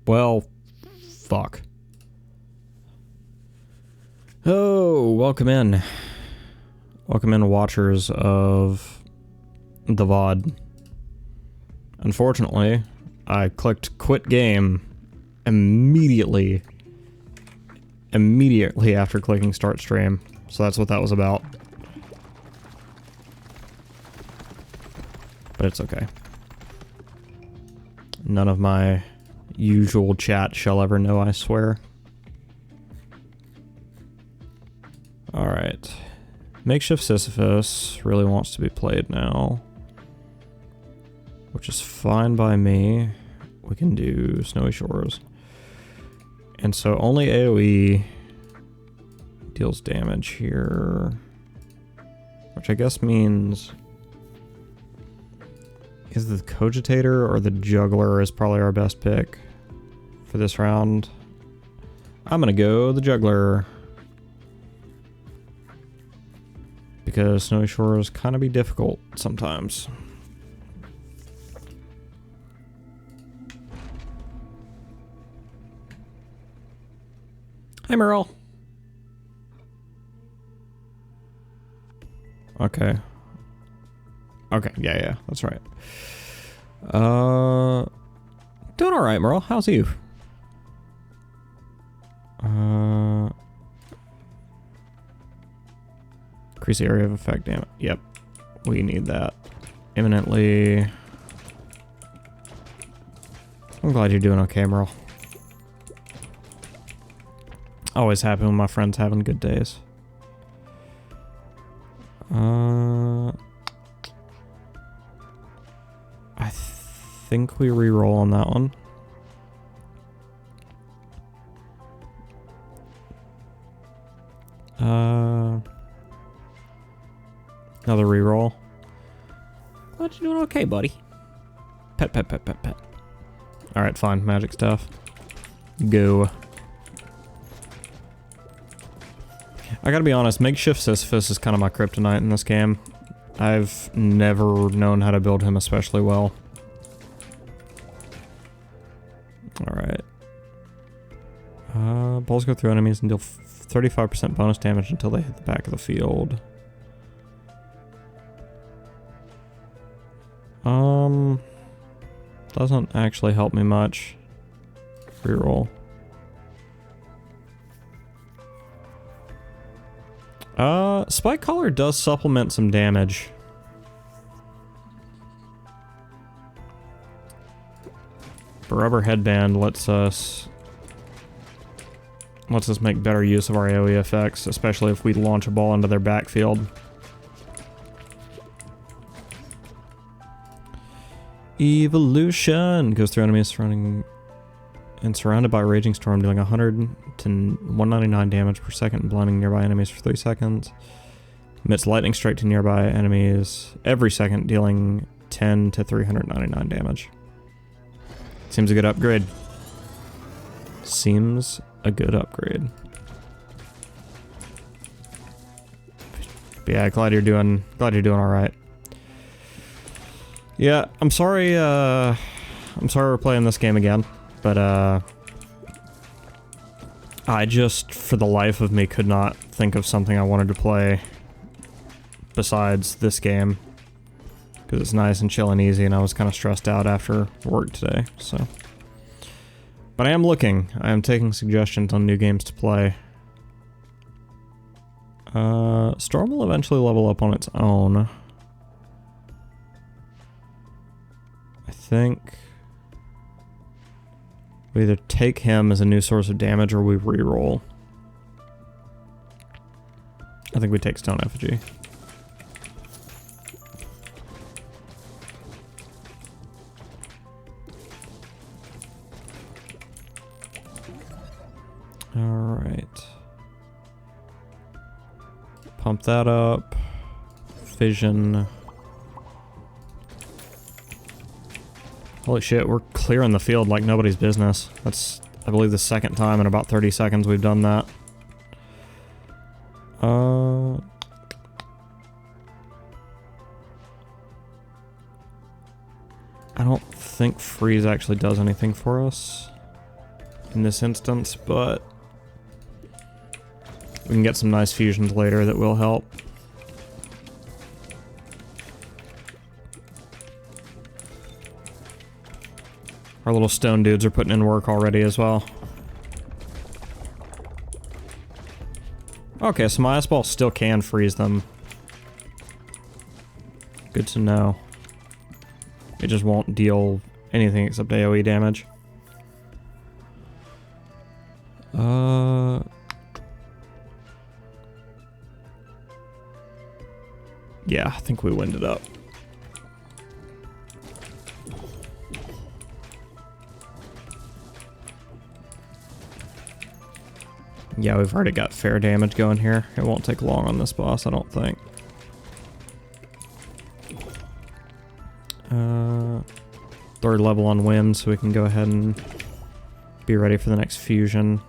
Well, fuck. Oh, welcome in. Welcome in, watchers of the VOD. Unfortunately, I clicked quit game immediately after clicking start stream. So that's what that was about. But it's okay. None of my usual chat shall ever know, I swear. Alright. Makeshift Sisyphus really wants to be played now, which is fine by me. We can do Snowy Shores. And so only AoE deals damage here, which I guess means is the Cogitator or the Juggler is probably our best pick for this round. I'm gonna go the Juggler, because Snowy Shores kind of be difficult sometimes. Hi, Merle. Okay. Okay, yeah, that's right. Doing alright, Merle. How's you? Increase the area of effect, damn it. Yep. We need that. Imminently. I'm glad you're doing okay, Merle. Always happy when my friend's having good days. I think we re-roll on that one. Another re-roll. Glad you're doing okay, buddy. Pet. Alright, fine. Magic stuff. Go. I gotta be honest, Makeshift Sisyphus is kind of my kryptonite in this game. I've never known how to build him especially well. Alright. Balls go through enemies and deal 35% bonus damage until they hit the back of the field. Doesn't actually help me much. Reroll. Spike Collar does supplement some damage. The Rubber Headband lets us make better use of our AoE effects, especially if we launch a ball into their backfield. Evolution goes through enemies surrounding and surrounded by a raging storm, dealing 100 to 199 damage per second and blinding nearby enemies for 3 seconds. Emits lightning strike to nearby enemies every second, dealing 10 to 399 damage. Seems a good upgrade. Seems a good upgrade. But yeah, glad you're doing all right. Yeah, I'm sorry we're playing this game again, but I just, for the life of me, could not think of something I wanted to play besides this game, because it's nice and chill and easy, and I was kind of stressed out after work today, so. But I am taking suggestions on new games to play. Storm will eventually level up on its own. I think we either take him as a new source of damage or we re-roll. I think we take Stone Effigy. Alright. Pump that up. Fission. Holy shit, we're clearing the field like nobody's business. That's, I believe, the second time in about 30 seconds we've done that. I don't think freeze actually does anything for us. in this instance, but we can get some nice fusions later that will help. Our little stone dudes are putting in work already as well. Okay, so my ice ball still can freeze them. Good to know. It just won't deal anything except AoE damage. Yeah, I think we winded up. Yeah, we've already got fair damage going here. It won't take long on this boss, I don't think. Third level on wind, so we can go ahead and be ready for the next fusion.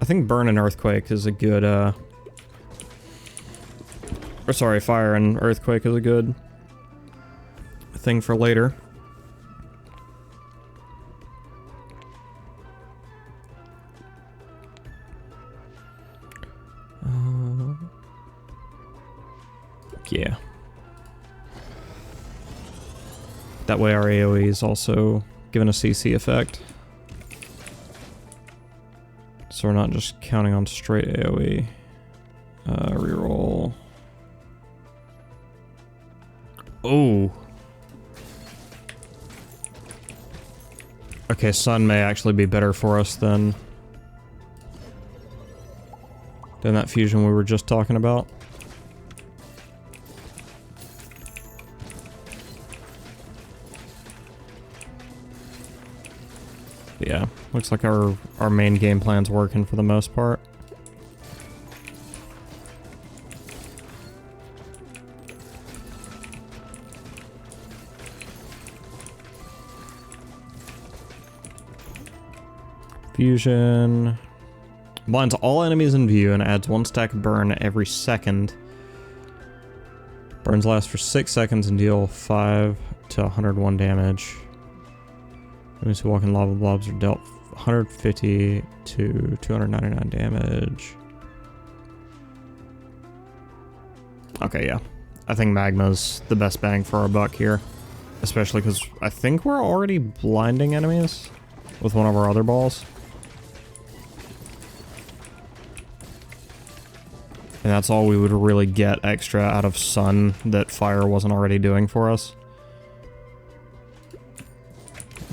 I think burn and earthquake is a good, or sorry, fire and earthquake is a good thing for later. Yeah. That way our AoE is also given a CC effect. So we're not just counting on straight AoE. Reroll. Oh. Okay, sun may actually be better for us than that fusion we were just talking about. But yeah, looks like our main game plan's working for the most part. Fusion. Blinds all enemies in view and adds 1 stack of burn every second. Burns last for 6 seconds and deal 5 to 101 damage. Enemies who walk in lava blobs are dealt 150 to 299 damage. Okay, yeah. I think magma's the best bang for our buck here. Especially because I think we're already blinding enemies with one of our other balls. And that's all we would really get extra out of sun that fire wasn't already doing for us.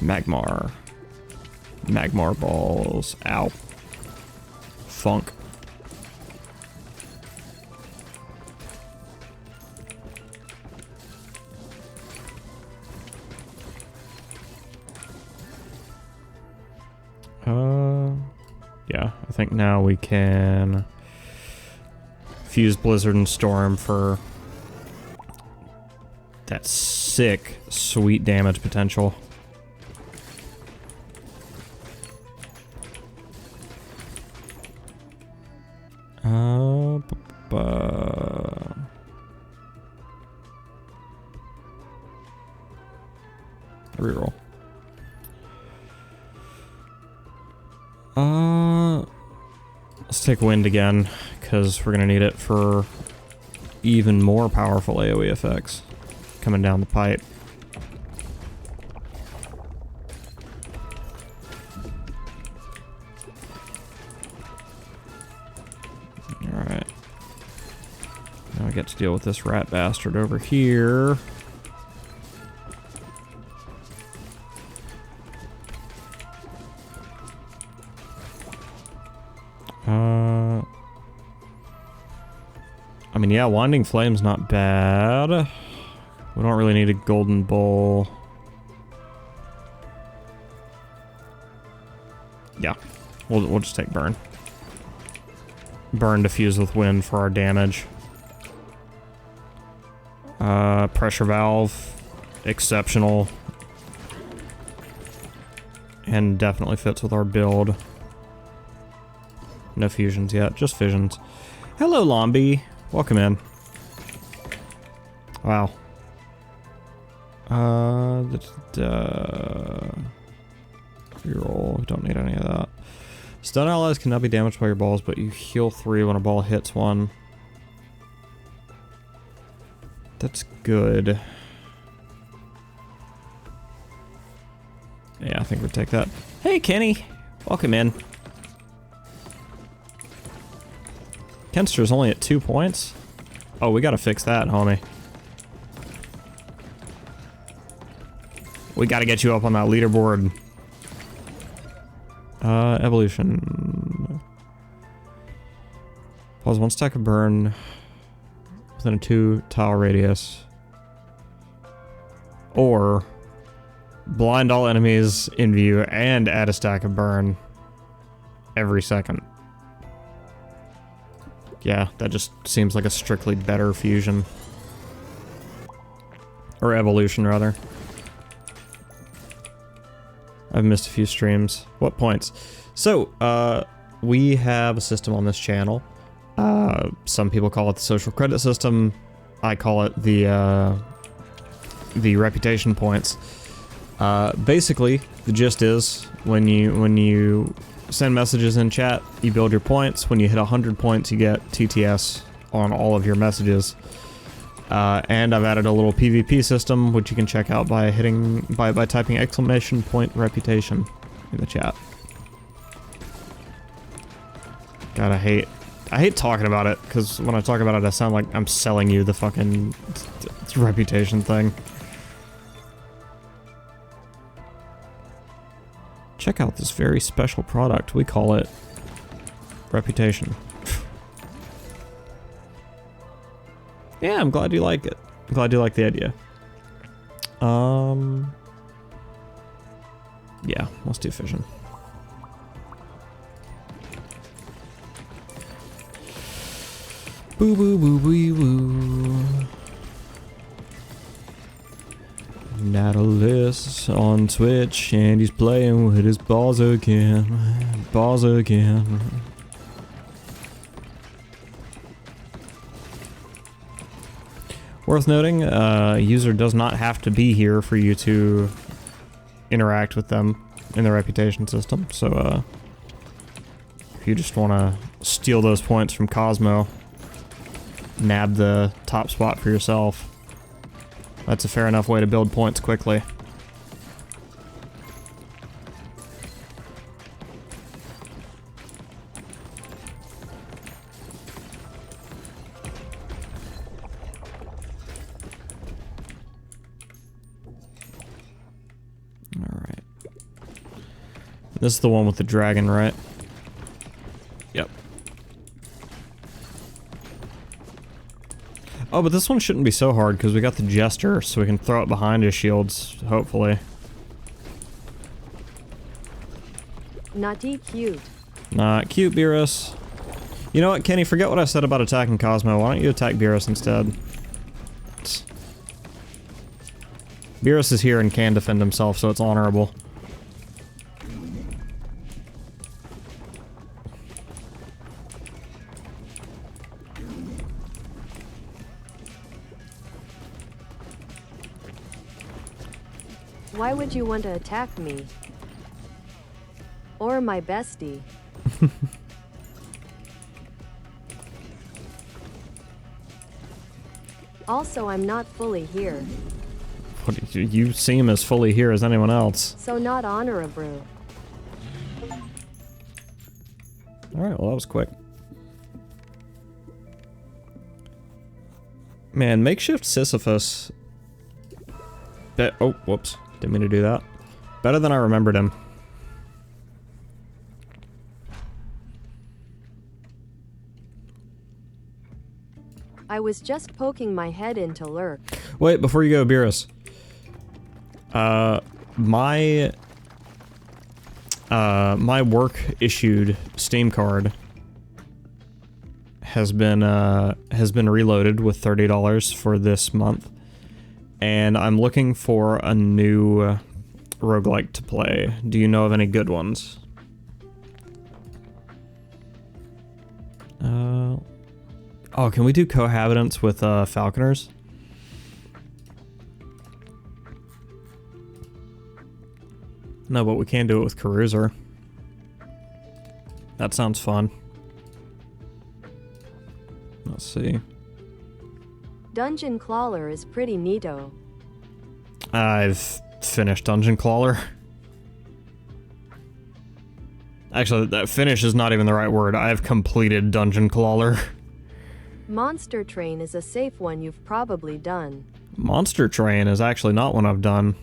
Magmar. Magmar balls. Ow. Funk. Yeah, I think now we can fuse Blizzard and Storm for that sick, sweet damage potential. Reroll. Let's take wind again, because we're gonna need it for even more powerful AoE effects coming down the pipe. Alright. Now I get to deal with this rat bastard over here. I mean, yeah, Winding Flame's not bad. We don't really need a Golden Bowl. Yeah, we'll just take Burn. Burn to fuse with Wind for our damage. Pressure Valve, exceptional. And definitely fits with our build. No fusions yet, just fissions. Hello, Lombi. Welcome in. Wow, Reroll. Don't need any of that. Stun allies cannot be damaged by your balls, but you heal 3 when a ball hits one. That's good. Yeah, I think we'd take that. Hey, Kenny! Welcome in. Kenster's only at 2 points? Oh, we gotta fix that, homie. We gotta get you up on that leaderboard. Evolution. Pause 1 stack of burn within a 2 tile radius. Or blind all enemies in view and add a stack of burn every second. Yeah, that just seems like a strictly better fusion. Or evolution, rather. I've missed a few streams. What points? So, we have a system on this channel. Some people call it the social credit system. I call it the reputation points. Basically, the gist is when you send messages in chat, you build your points. When you hit 100 points, you get TTS on all of your messages. And I've added a little PvP system, which you can check out by typing exclamation point reputation in the chat. God, I hate talking about it, because when I talk about it, I sound like I'm selling you the fucking reputation thing. Check out this very special product. We call it reputation. Yeah, I'm glad you like it. I'm glad you like the idea. Yeah, let's do fission. Boo boo boo boo boo. Nautilus on Twitch, and he's playing with his balls again. Balls again. Worth noting, user does not have to be here for you to interact with them in the reputation system. So, if you just want to steal those points from Cosmo, nab the top spot for yourself, that's a fair enough way to build points quickly. Alright. This is the one with the dragon, right? Yep. Oh, but this one shouldn't be so hard because we got the Jester, so we can throw it behind his shields, hopefully. Naughty cute. Not cute, Beerus. You know what, Kenny, forget what I said about attacking Cosmo. Why don't you attack Beerus instead? Beerus is here and can defend himself, so it's honorable. Why would you want to attack me? Or my bestie? Also, I'm not fully here. What, you seem as fully here as anyone else. So not honorable. Alright, well that was quick. Man, makeshift Sisyphus. Oh, whoops. Didn't mean to do that. Better than I remembered him. I was just poking my head in to lurk. Wait, before you go, Beerus. My work issued Steam card has been reloaded with $30 for this month, and I'm looking for a new roguelike to play. Do you know of any good ones? Oh, can we do Cohabitants with Falconers? No, but we can do it with Caruser. That sounds fun. Let's see. Dungeon Crawler is pretty neato. I've finished Dungeon Crawler. Actually, that finish is not even the right word. I have completed Dungeon Crawler. Monster Train is a safe one you've probably done. Monster Train is actually not one I've done.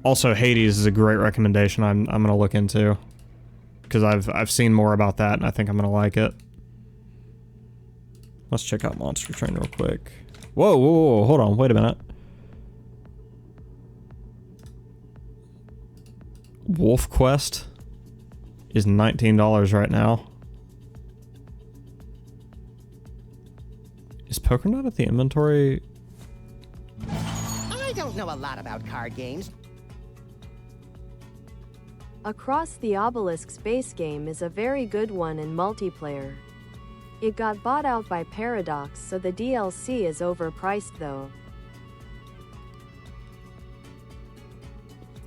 Also, Hades is a great recommendation I'm gonna look into. Because I've seen more about that and I think I'm gonna like it. Let's check out Monster Train real quick. Whoa, whoa, whoa, hold on, wait a minute. Wolf Quest is $19 right now. Is PokerNut at the inventory? I don't know a lot about card games. Across the Obelisk's base game is a very good one in multiplayer. It got bought out by Paradox, so the DLC is overpriced though.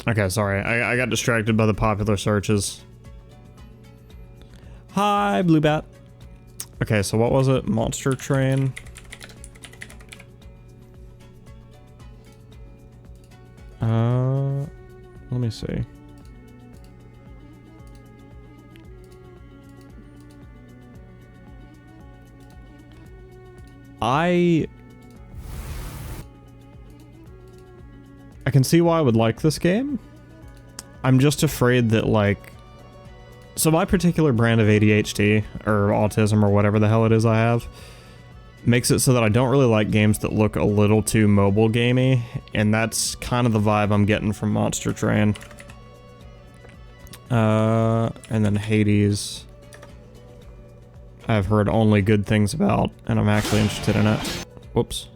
Okay, sorry. I got distracted by the popular searches. Hi, Blue Bat. Okay, so what was it? Monster Train. Let me see. I can see why I would like this game. I'm just afraid that, like... So my particular brand of ADHD, or autism, or whatever the hell it is I have, makes it so that I don't really like games that look a little too mobile gamey, and that's kind of the vibe I'm getting from Monster Train. And then Hades, I've heard only good things about, and I'm actually interested in it. Whoops.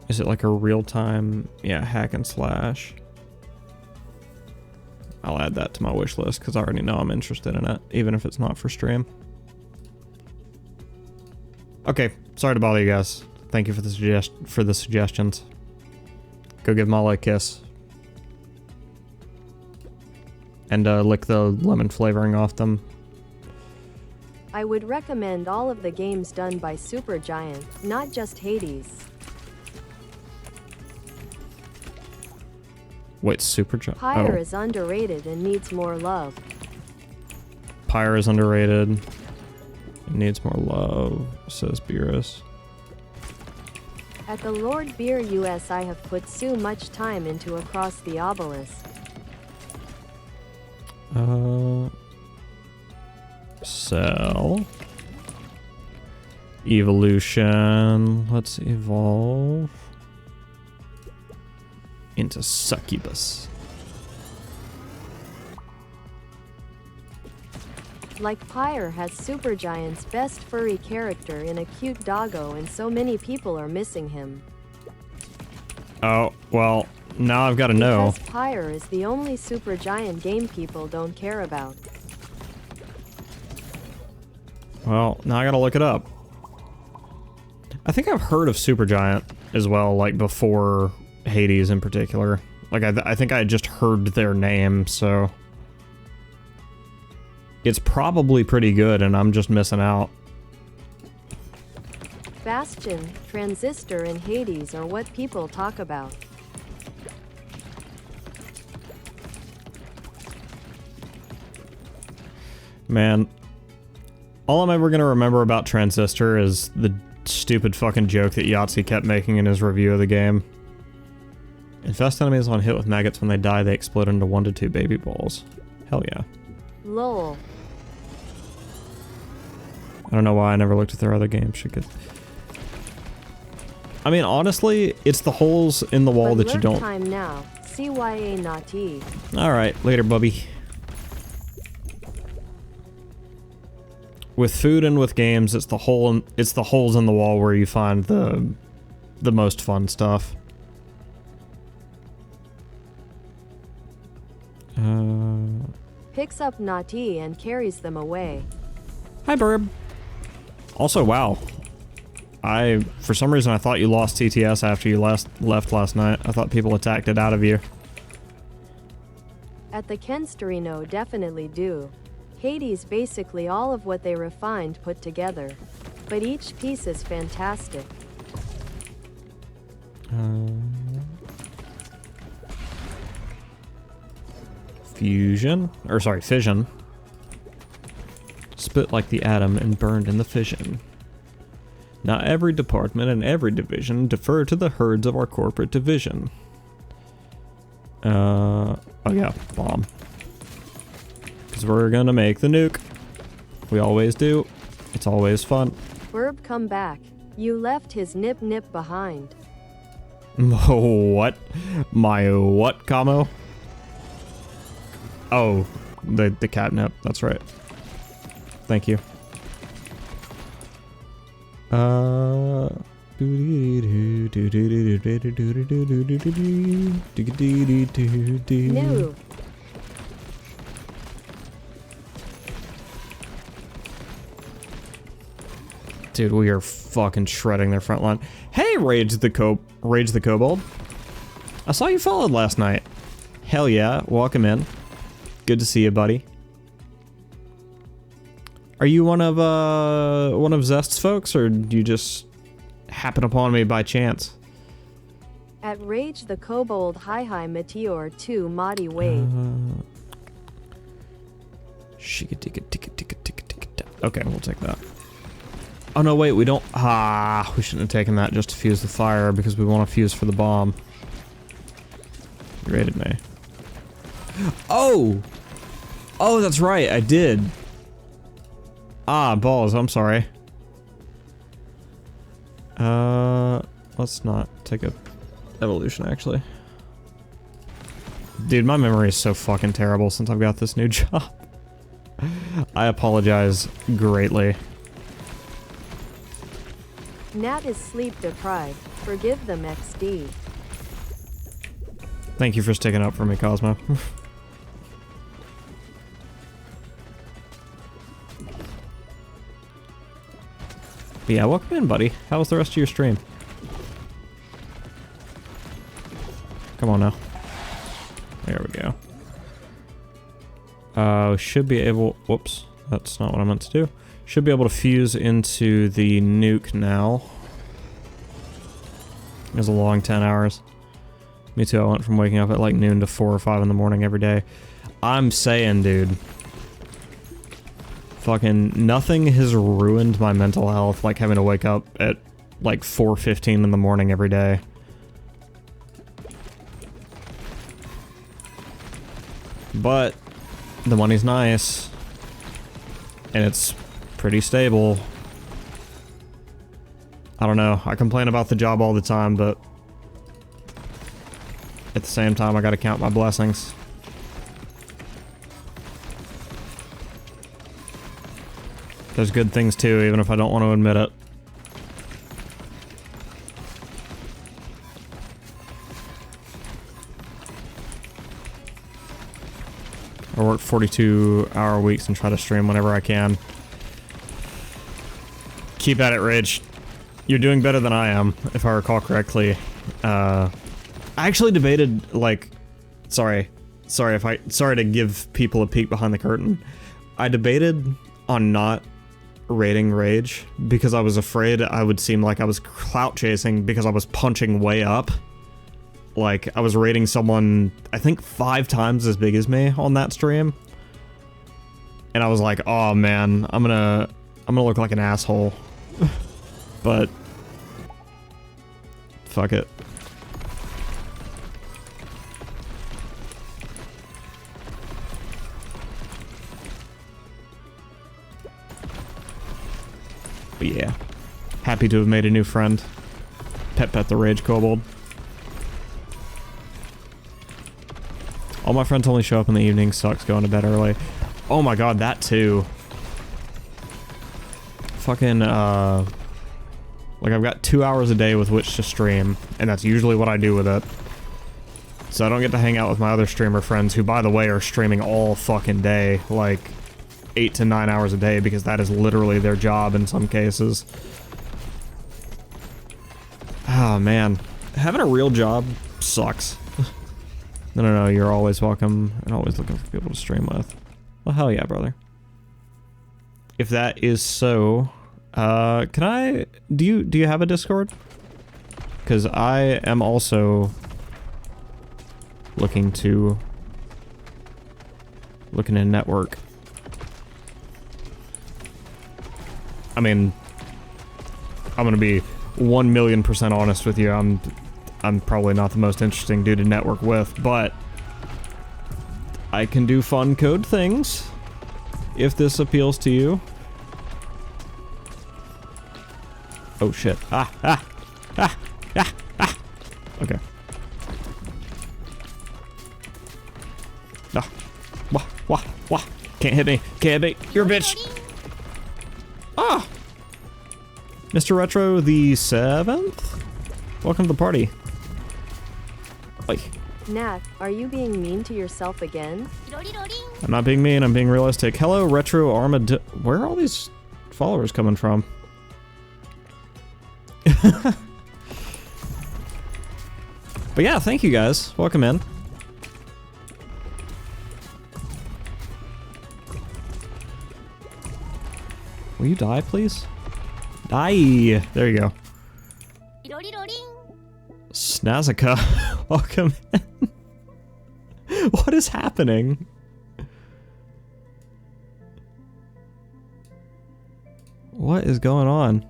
Is it like a real-time, yeah, hack and slash? I'll add that to my wish list because I already know I'm interested in it, even if it's not for stream. Okay, sorry to bother you guys. Thank you for the suggestions. Go give Molly a kiss. And lick the lemon flavoring off them. I would recommend all of the games done by Supergiant, not just Hades. Wait, Supergiant? Pyre is underrated and needs more love. Pyre is underrated. It needs more love, says Beerus. At the Lord Beer US I have put so much time into Across the Obelisk. Sell. Evolution. Let's evolve into Succubus. Like Pyre has Supergiant's best furry character in a cute doggo and so many people are missing him. Oh, well, now I've got to know. Because Pyre is the only Supergiant game people don't care about. Well, now I gotta look it up. I think I've heard of Supergiant as well, like before Hades in particular. Like, I think I had just heard their name, so... It's probably pretty good, and I'm just missing out. Bastion, Transistor, and Hades are what people talk about. Man, all I'm ever gonna remember about Transistor is the stupid fucking joke that Yahtzee kept making in his review of the game. Infest enemies on hit with maggots. When they die, they explode into 1 to 2 baby balls. Hell yeah. Lol. I don't know why I never looked at their other games. Should get... I mean, honestly, it's the holes in the wall But that you don't... time now. CYA not E. Alright, later, Bubby. With food and with games, it's the holes in the wall where you find the most fun stuff. Picks up Nati and carries them away. Hi, Burb. Also, wow. For some reason, I thought you lost TTS after you left last night. I thought people attacked it out of you. At the Kenstarino definitely do. Hades basically all of what they refined put together. But each piece is fantastic. Fusion? Or sorry, fission. Split like the atom and burned in the fission. Now every department and every division defer to the herds of our corporate division. Oh yeah, bomb. Because we're gonna make the nuke. We always do. It's always fun. Burb, come back. You left his nip behind. What? My what, Kamo? Oh, the catnip. That's right. Thank you. No. Dude, we are fucking shredding their front line. Hey, Rage the Kobold. I saw you followed last night. Hell yeah, welcome in. Good to see you, buddy. Are you one of Zest's folks, or do you just happen upon me by chance? At Rage the Kobold, hi Meteor 2 Modi Wave. Okay, we'll take that. Oh no, wait, we don't. We shouldn't have taken that just to fuse the fire because we want to fuse for the bomb. You raided me. Oh! Oh, that's right, I did. Balls, I'm sorry. Let's not take a evolution, actually. Dude, my memory is so fucking terrible since I've got this new job. I apologize greatly. Nat is sleep deprived. Forgive them, XD. Thank you for sticking up for me, Cosmo. But yeah, welcome in, buddy. How was the rest of your stream? Come on now. There we go. Should be able... Whoops. That's not what I meant to do. Should be able to fuse into the nuke now. It was a long 10 hours. Me too, I went from waking up at like noon to 4 or 5 in the morning every day. I'm saying, dude. Fucking nothing has ruined my mental health like having to wake up at like 4:15 in the morning every day. But the money's nice. And it's pretty stable. I don't know. I complain about the job all the time, but at the same time, I gotta count my blessings. There's good things too, even if I don't want to admit it. I work 42-hour weeks and try to stream whenever I can. Keep at it, Rage. You're doing better than I am, if I recall correctly. I actually debated, like... Sorry to give people a peek behind the curtain. I debated on not raiding Rage because I was afraid I would seem like I was clout chasing because I was punching way up. Like, I was raiding someone, I think 5 times as big as me on that stream. And I was like, oh man, I'm gonna look like an asshole. But fuck it. But yeah, happy to have made a new friend. Pet the Rage Kobold. All my friends only show up in the evening, sucks going to bed early. Oh my god, that too. Fucking, like I've got 2 hours a day with which to stream, and that's usually what I do with it. So I don't get to hang out with my other streamer friends, who by the way are streaming all fucking day, like 8 to 9 hours a day, because that is literally their job in some cases. Oh man, having a real job sucks. No, you're always welcome and always looking for people to stream with. Well, hell yeah, brother. If that is so, can I, do you have a Discord? Because I am also looking to network. I mean, I'm gonna be 1,000,000% honest with you. I'm probably not the most interesting dude to network with, but I can do fun code things if this appeals to you. Oh shit. Okay. Wah. Can't hit me. Can't hit me. You're a bitch. Ah! Mr. Retro the 7th? Welcome to the party. Oi. Nat, are you being mean to yourself again? I'm not being mean, I'm being realistic. Hello, Retro Armad. Where are all these followers coming from? But yeah, thank you guys. Welcome in. Will you die, please? Die! There you go. Snazika, welcome in. What is happening? What is going on?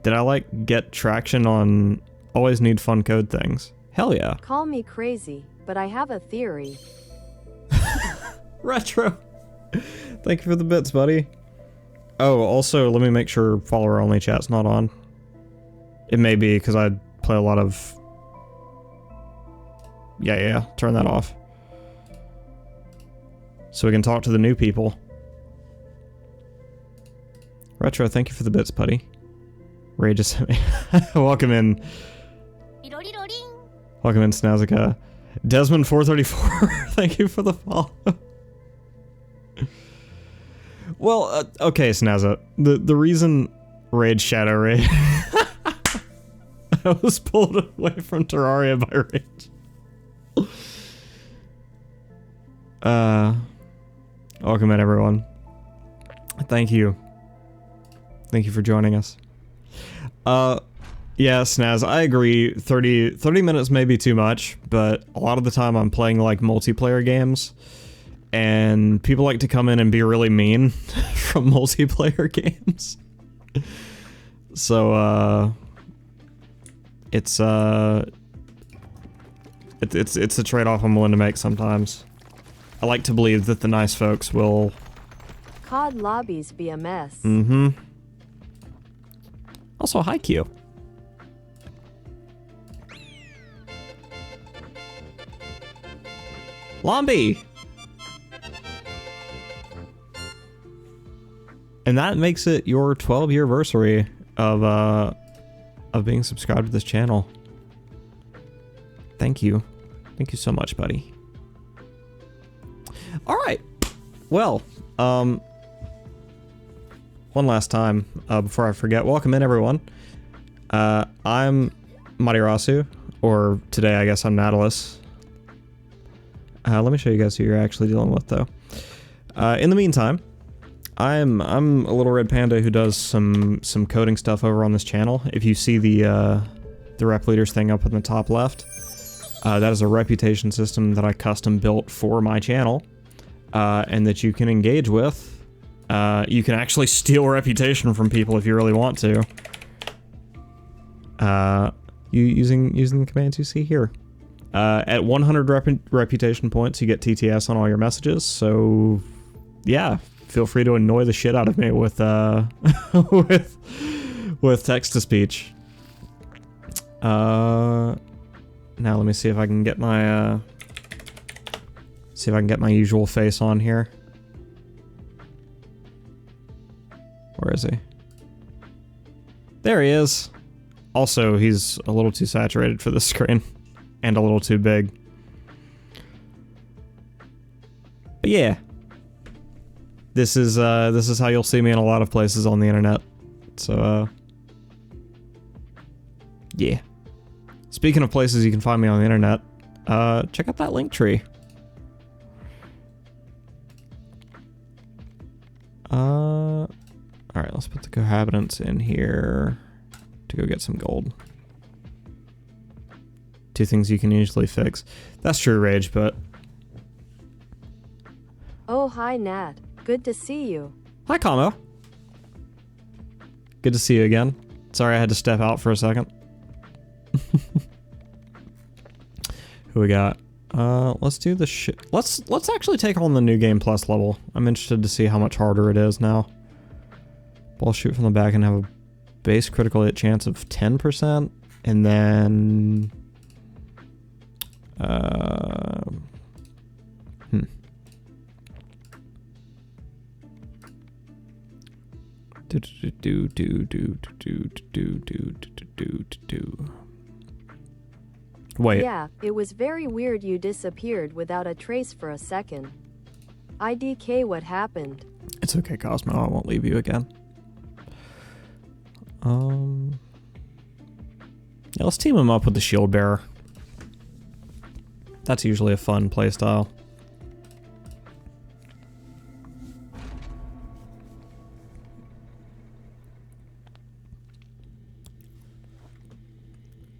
Did I like get traction on always need fun code things? Hell yeah. Call me crazy, but I have a theory. Retro. Thank you for the bits, buddy. Oh, also, let me make sure follower only chat's not on. It may be because I play a lot of... Yeah, turn that off. So we can talk to the new people. Retro, thank you for the bits, buddy. Ray just sent me. Welcome in. Welcome in, Snazika. Desmond434, thank you for the follow. Well, okay, Snazza. The reason Raid Shadow Raid I was pulled away from Terraria by Rage. Welcome in, everyone. Thank you. Thank you for joining us. Yeah, Snaz, I agree. 30 minutes may be too much, but a lot of the time I'm playing like multiplayer games. And people like to come in and be really mean from multiplayer games. So, it's a trade-off I'm willing to make sometimes. I like to believe that the nice folks will... COD lobbies be a mess. Mm-hmm. Also, hi, Q. Lombi! And that makes it your 12-year anniversary of being subscribed to this channel. Thank you. Thank you so much, buddy. Alright. Well, one last time, before I forget, welcome in, everyone. I'm Matiorasu, or today I guess I'm Nautilus. Let me show you guys who you're actually dealing with, though. In the meantime, I'm a little red panda who does some coding stuff over on this channel. If you see the rep leaders thing up in the top left, that is a reputation system that I custom built for my channel, and that you can engage with. You can actually steal reputation from people if you really want to. Using the commands you see here. At 100 reputation points, you get TTS on all your messages. So, yeah. Feel free to annoy the shit out of me with with text-to-speech. Now let me see if I can get my usual face on here. Where is he? There he is. Also, he's a little too saturated for the screen and a little too big. But yeah. This is how you'll see me in a lot of places on the internet. So, yeah. Speaking of places you can find me on the internet, check out that link tree. Alright, let's put the cohabitants in here to go get some gold. 2 things you can usually fix. That's true, Rage, but... Oh, hi, Nat. Good to see you. Hi, Kamo. Good to see you again. Sorry I had to step out for a second. Who we got? Let's do the shit. Let's actually take on the new game plus level. I'm interested to see how much harder it is now. Ball shoot from the back and have a base critical hit chance of 10%, and then Wait. Yeah, it was very weird you disappeared without a trace for a second. IDK, what happened? It's okay, Cosmo. I won't leave you again. Yeah, let's team him up with the shield bearer. That's usually a fun playstyle.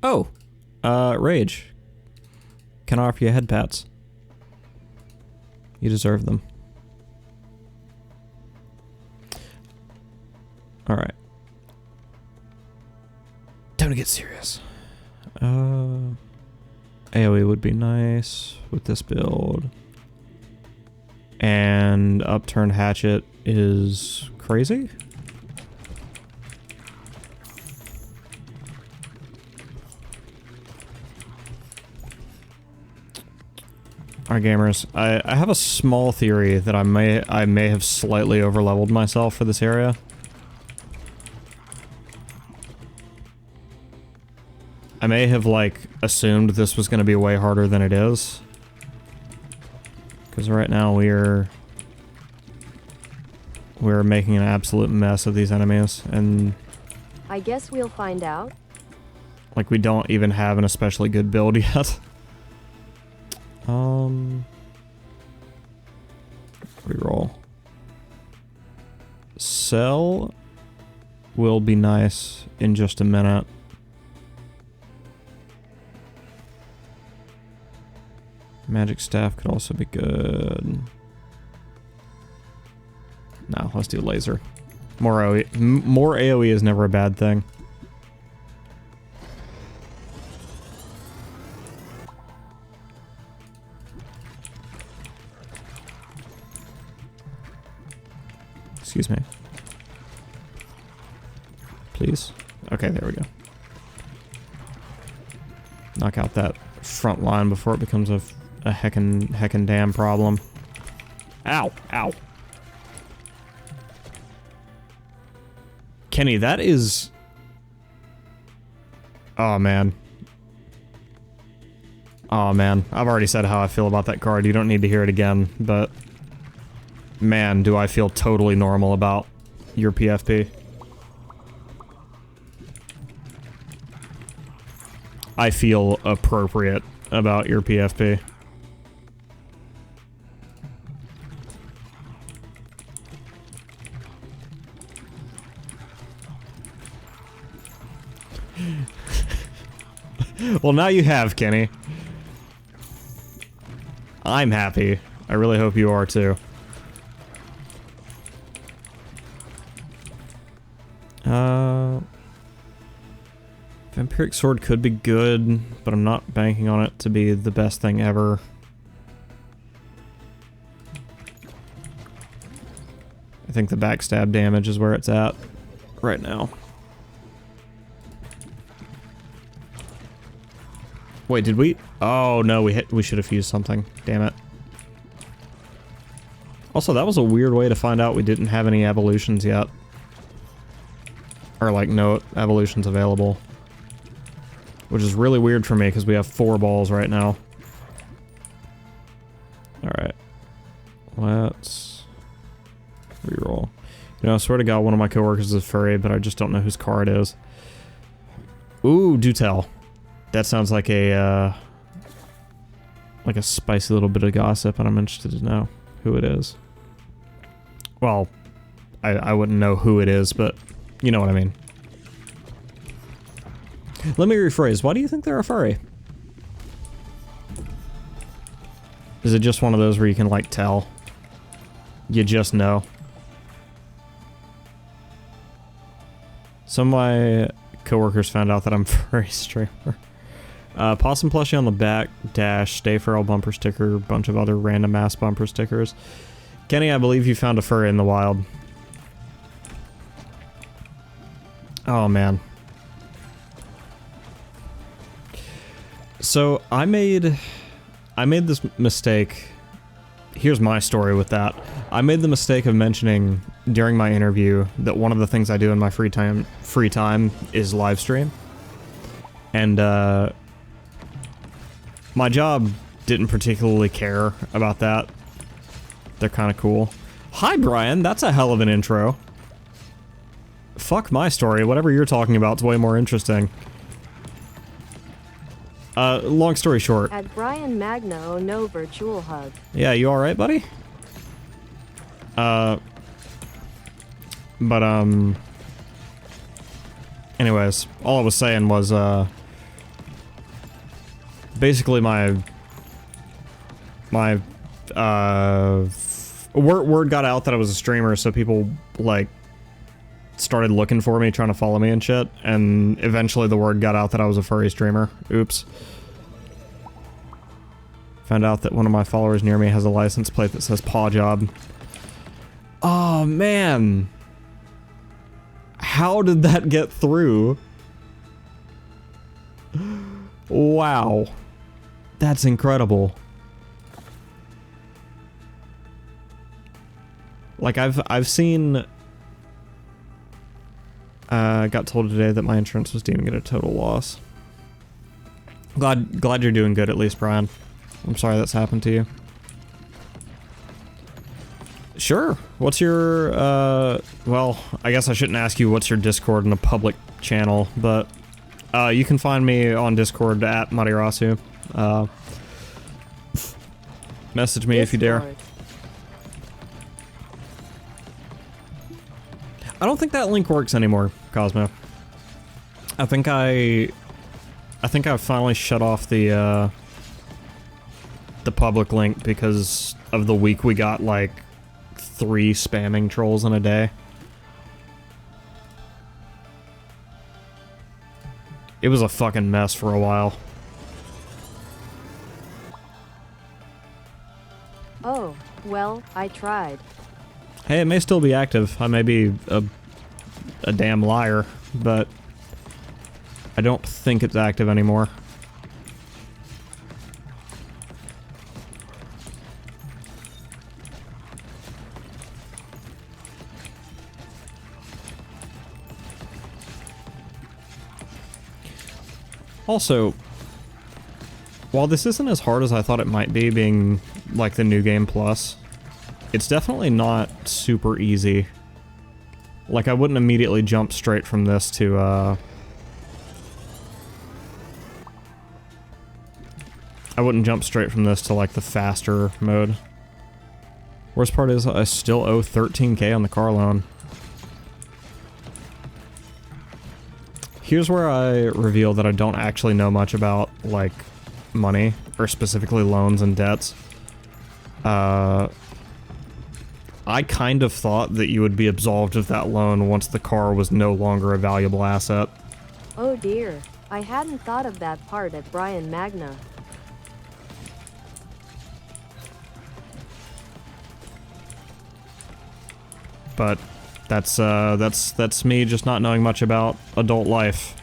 Oh, Rage. Can I offer you head pats? You deserve them. Alright. Time to get serious. AoE would be nice with this build. And Upturned Hatchet is crazy. Alright, gamers. I have a small theory that I may have slightly overleveled myself for this area. I may have, like, assumed this was going to be way harder than it is. Because right now we're making an absolute mess of these enemies, and... I guess we'll find out. Like, we don't even have an especially good build yet. Reroll. Sell will be nice in just a minute. Magic staff could also be good. No, let's do laser. More AoE. More AoE is never a bad thing. Excuse me. Please? Okay, there we go. Knock out that front line before it becomes a heckin' damn problem. Ow! Ow! Kenny, that is... Oh, man. Oh, man. I've already said how I feel about that card. You don't need to hear it again, but... Man, do I feel totally normal about your PFP. I feel appropriate about your PFP. Well, now you have, Kenny. I'm happy. I really hope you are too. Vampiric Sword could be good, but I'm not banking on it to be the best thing ever. I think the backstab damage is where it's at right now. Wait, did we? Oh no, we should have fused something. Damn it. Also, that was a weird way to find out we didn't have any evolutions yet. Or like no evolutions available. Which is really weird for me because we have 4 balls right now. Alright. Let's roll. You know, I swear to God, one of my coworkers is a furry, but I just don't know whose car it is. Ooh, do tell. That sounds like a spicy little bit of gossip, and I'm interested to know who it is. Well, I wouldn't know who it is, but you know what I mean. Let me rephrase. Why do you think they're a furry? Is it just one of those where you can, like, tell? You just know. Some of my coworkers found out that I'm a furry streamer. Possum plushie on the back, dash, stay feral bumper sticker, bunch of other random ass bumper stickers. Kenny, I believe you found a furry in the wild. Oh, man. So, I made this mistake. Here's my story with that. I made the mistake of mentioning during my interview that one of the things I do in my free time is live stream. And, my job didn't particularly care about that. They're kind of cool. Hi, Brian. That's a hell of an intro. Fuck my story. Whatever you're talking about is way more interesting. Long story short. At Brian Magna, oh no, virtual hug. Yeah, you alright, buddy? Anyways, all I was saying was, basically word got out that I was a streamer, so people, like, started looking for me, trying to follow me and shit, and eventually the word got out that I was a furry streamer. Oops. Found out that one of my followers near me has a license plate that says paw job. Oh, man. How did that get through? Wow. That's incredible. Like, I've seen... got told today that my insurance was deeming it a total loss. Glad you're doing good at least, Brian. I'm sorry that's happened to you. Sure. What's your, well, I guess I shouldn't ask you what's your Discord in a public channel, but, you can find me on Discord at Matiorasu. Message me if you dare. I don't think that link works anymore, Cosmo. I think I've finally shut off the public link because of the week we got, like, 3 spamming trolls in a day. It was a fucking mess for a while. Oh, well, I tried. Hey, it may still be active. I may be a damn liar, but I don't think it's active anymore. Also, while this isn't as hard as I thought it might be, being like the New Game Plus, it's definitely not super easy. Like, I wouldn't immediately jump straight from this to, I wouldn't jump straight from this to, like, the faster mode. Worst part is I still owe $13K on the car loan. Here's where I reveal that I don't actually know much about, like, money, or specifically loans and debts. I kind of thought that you would be absolved of that loan once the car was no longer a valuable asset. Oh dear, I hadn't thought of that part at Brian Magna. But that's me just not knowing much about adult life.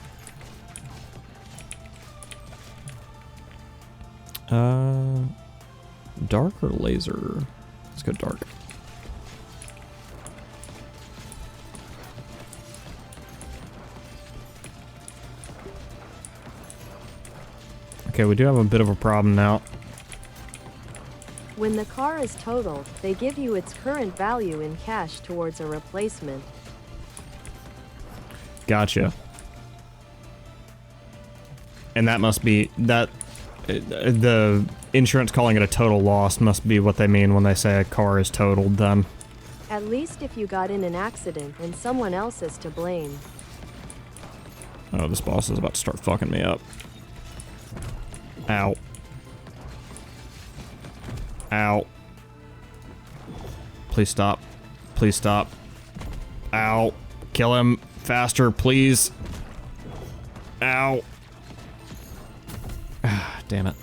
Dark or laser? Let's go dark. Okay, we do have a bit of a problem now. When the car is totaled, they give you its current value in cash towards a replacement. Gotcha. And that must be that the insurance calling it a total loss must be what they mean when they say a car is totaled then. At least if you got in an accident and someone else is to blame. Oh, this boss is about to start fucking me up. Ow. Ow. Please stop. Please stop. Ow. Kill him faster, please. Ow. Ah, damn it.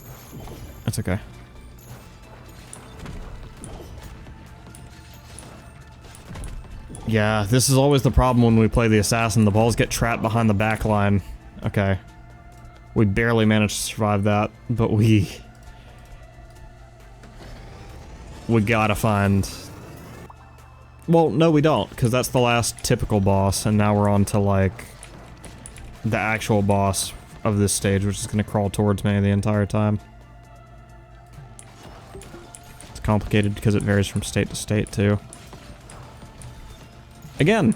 That's okay. Yeah, this is always the problem when we play the assassin. The balls get trapped behind the back line. Okay. We barely managed to survive that, but we gotta find... Well, no we don't, because that's the last typical boss, and now we're on to, like, the actual boss of this stage, which is gonna crawl towards me the entire time. It's complicated because it varies from state to state, too. Again,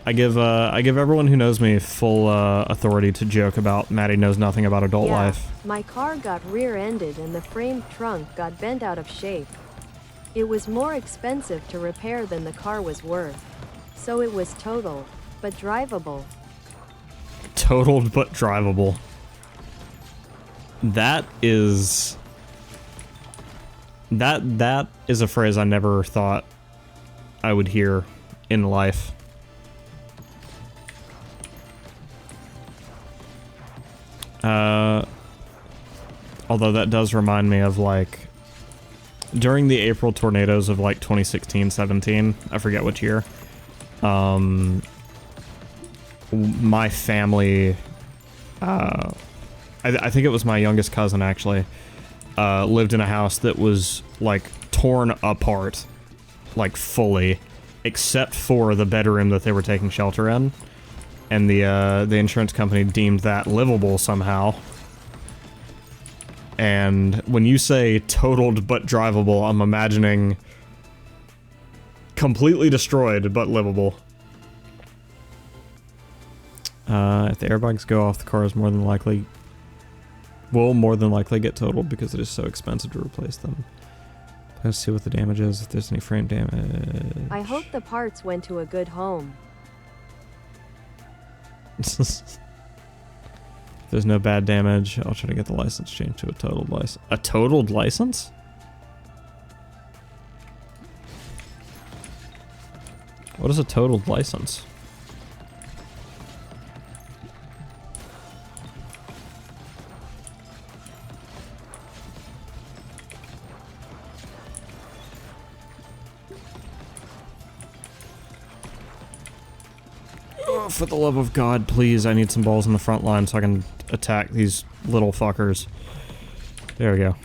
I give everyone who knows me full authority to joke about Maddie knows nothing about adult life. My car got rear-ended and the frame trunk got bent out of shape. It was more expensive to repair than the car was worth. So it was totaled, but drivable. Totaled but drivable. That is a phrase I never thought I would hear in life. Although that does remind me of, like, during the April tornadoes of, like, 2016-17, I forget which year, my family, I think it was my youngest cousin, actually, lived in a house that was, like, torn apart, like, fully, except for the bedroom that they were taking shelter in, and the insurance company deemed that livable somehow. And when you say totaled but drivable, I'm imagining completely destroyed but livable. If the airbags go off, the car is more than likely get totaled because it is so expensive to replace them. Let's see what the damage is, if there's any frame damage. I hope the parts went to a good home. There's no bad damage. I'll try to get the license changed to a totaled license. A totaled license? What is a totaled license? For the love of God, please, I need some balls in the front line so I can attack these little fuckers. There we go.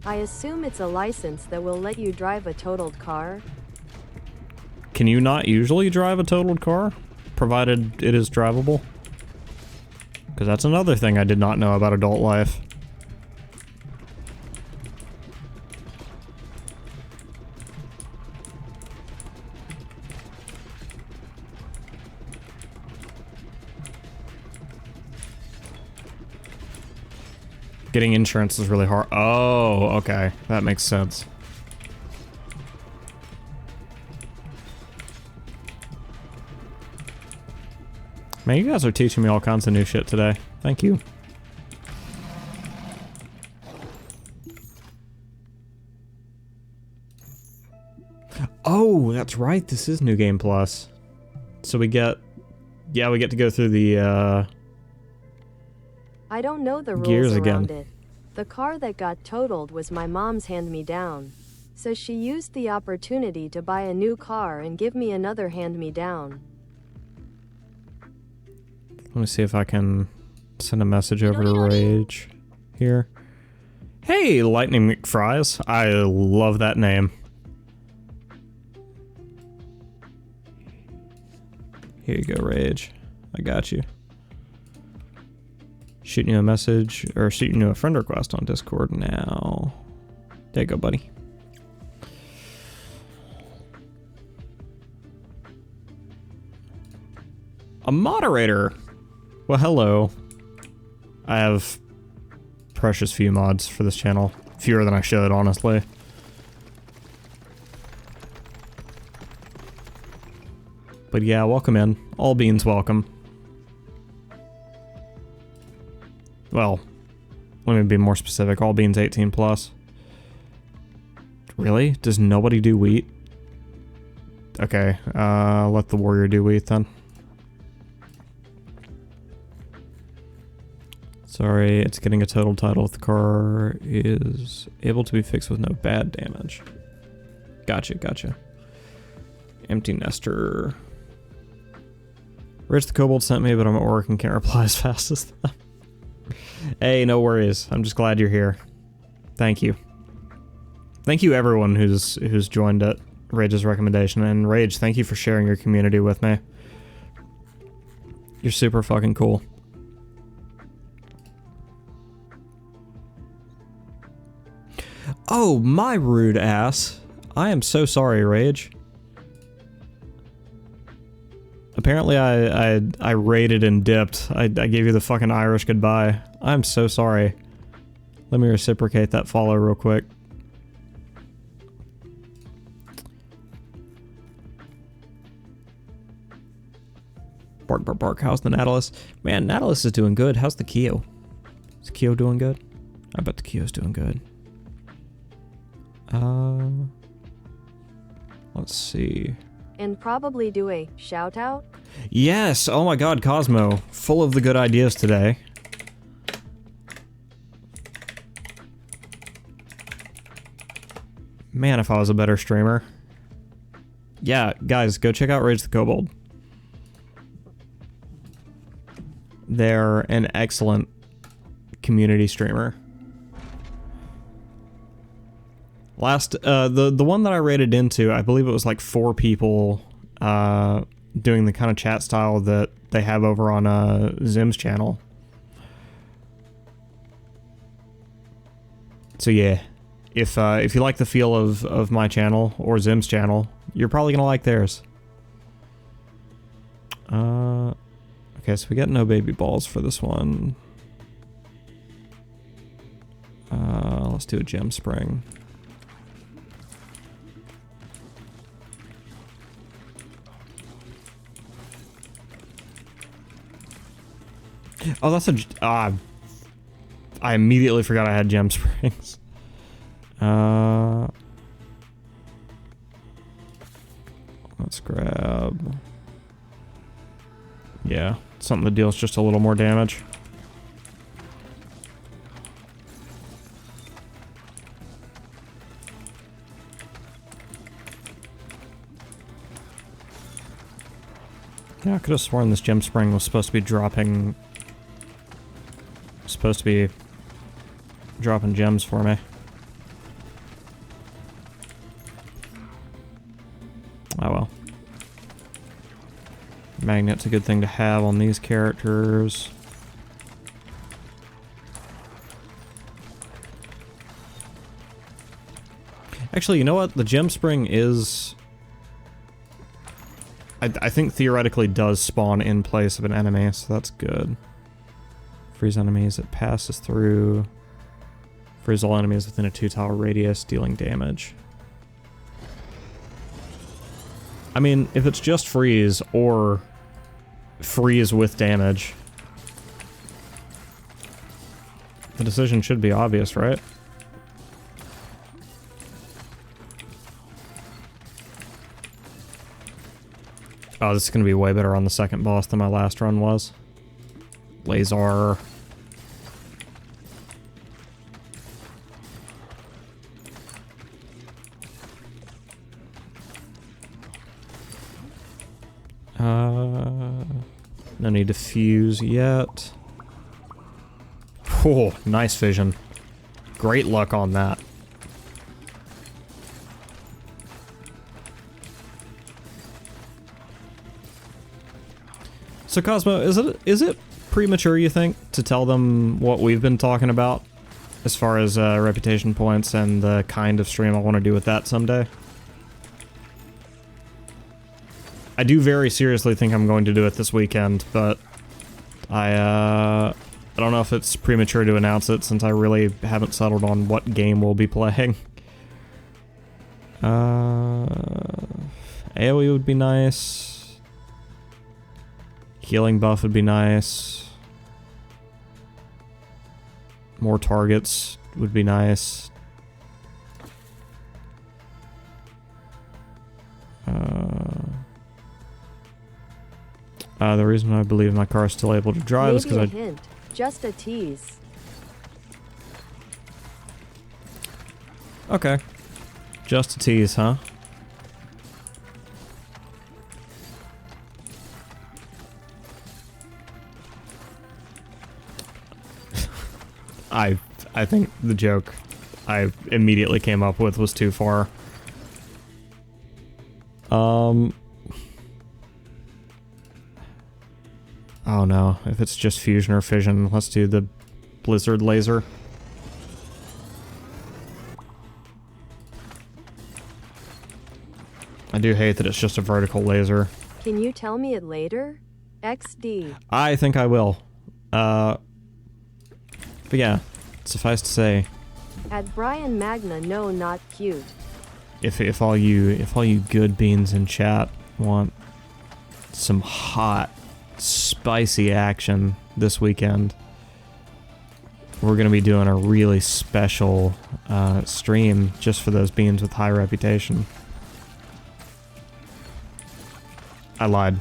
I assume it's a license that will let you drive a totaled car? Can you not usually drive a totaled car, provided it is drivable? Because that's another thing I did not know about adult life. Getting insurance is really hard. Oh, okay. That makes sense. Man, you guys are teaching me all kinds of new shit today. Thank you. Oh, that's right. This is New Game Plus. So we get... Yeah, we get to go through the, I don't know the gears rules around again. it. The car that got totaled was my mom's hand-me-down. So she used the opportunity to buy a new car and give me another hand-me-down. Let me see if I can send a message over to Rage here. Hey, Lightning McFries. I love that name. Here you go, Rage. I got you. Shooting you a message, or shooting you a friend request on Discord now. There you go, buddy. A moderator. Well, hello. I have precious few mods for this channel. Fewer than I should, honestly. But yeah, welcome in. All beans welcome. Well, let me be more specific. All beans 18 plus. Really? Does nobody do wheat? Okay, let the warrior do wheat then. Sorry, it's getting a total title if the car is able to be fixed with no bad damage. Gotcha, gotcha. Empty nester. Rich the Kobold sent me, but I'm at work and can't reply as fast as them. Hey, no worries. I'm just glad you're here. Thank you. Thank you everyone who's joined at Rage's recommendation. And Rage, thank you for sharing your community with me. You're super fucking cool. Oh, my rude ass. I am so sorry, Rage. Apparently I raided and dipped. I gave you the fucking Irish goodbye. I'm so sorry. Let me reciprocate that follow real quick. Bark, bark, bark. How's the Nautilus? Man, Nautilus is doing good. How's the Keo? Is Keo doing good? I bet the Keo's doing good. Let's see. And probably do a shout out? Yes! Oh my god, Cosmo. Full of the good ideas today. Man, if I was a better streamer. Yeah, guys, go check out Rage the Kobold. They're an excellent community streamer. Last, the one that I raided into, I believe it was like 4 people, doing the kind of chat style that they have over on, Zim's channel. So yeah, if you like the feel of my channel, or Zim's channel, you're probably gonna like theirs. Okay, so we got no baby balls for this one. Let's do a gem spring. Oh, that's a... I immediately forgot I had gem springs. Let's grab... Yeah, something that deals just a little more damage. Yeah, I could have sworn this gem spring was supposed to be dropping... Supposed to be dropping gems for me. Oh well. Magnet's a good thing to have on these characters. Actually, you know what? The gem spring is... I think theoretically does spawn in place of an enemy, so that's good. Freeze enemies, it passes through. Freeze all enemies within a 2-tile radius, dealing damage. I mean, if it's just freeze, or freeze with damage, the decision should be obvious, right? Oh, this is gonna be way better on the second boss than my last run was. Laser. No need to fuse yet. Oh, nice vision. Great luck on that. So Cosmo, is it premature, you think, to tell them what we've been talking about as far as reputation points and the kind of stream I want to do with that someday? I do very seriously think I'm going to do it this weekend, but I don't know if it's premature to announce it since I really haven't settled on what game we'll be playing. AoE would be nice. Healing buff would be nice. More targets would be nice. The reason I believe my car is still able to drive is because hint, just a tease. Okay. Just a tease, huh? I think the joke I immediately came up with was too far. Oh no, if it's just fusion or fission, let's do the blizzard laser. I do hate that it's just a vertical laser. Can you tell me it later? XD. I think I will. But yeah, suffice to say, At Brian Magna, no, not cute. if all you good beans in chat want some hot, spicy action this weekend, we're gonna be doing a really special stream just for those beans with high reputation. I lied.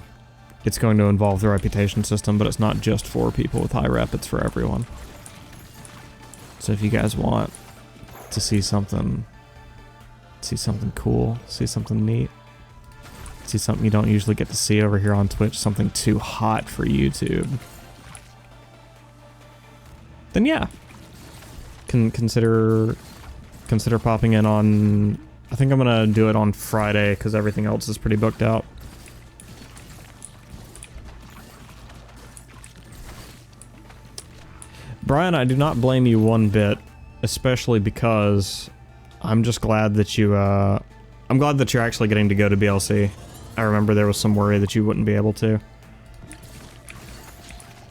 It's going to involve the reputation system, but it's not just for people with high rep, it's for everyone. So if you guys want to see something cool, see something neat, see something you don't usually get to see over here on Twitch, something too hot for YouTube, then yeah, consider popping in on, I think I'm gonna do it on Friday because everything else is pretty booked out. Brian, I do not blame you one bit, especially because I'm just glad that you, I'm glad that you're actually getting to go to BLC. I remember there was some worry that you wouldn't be able to.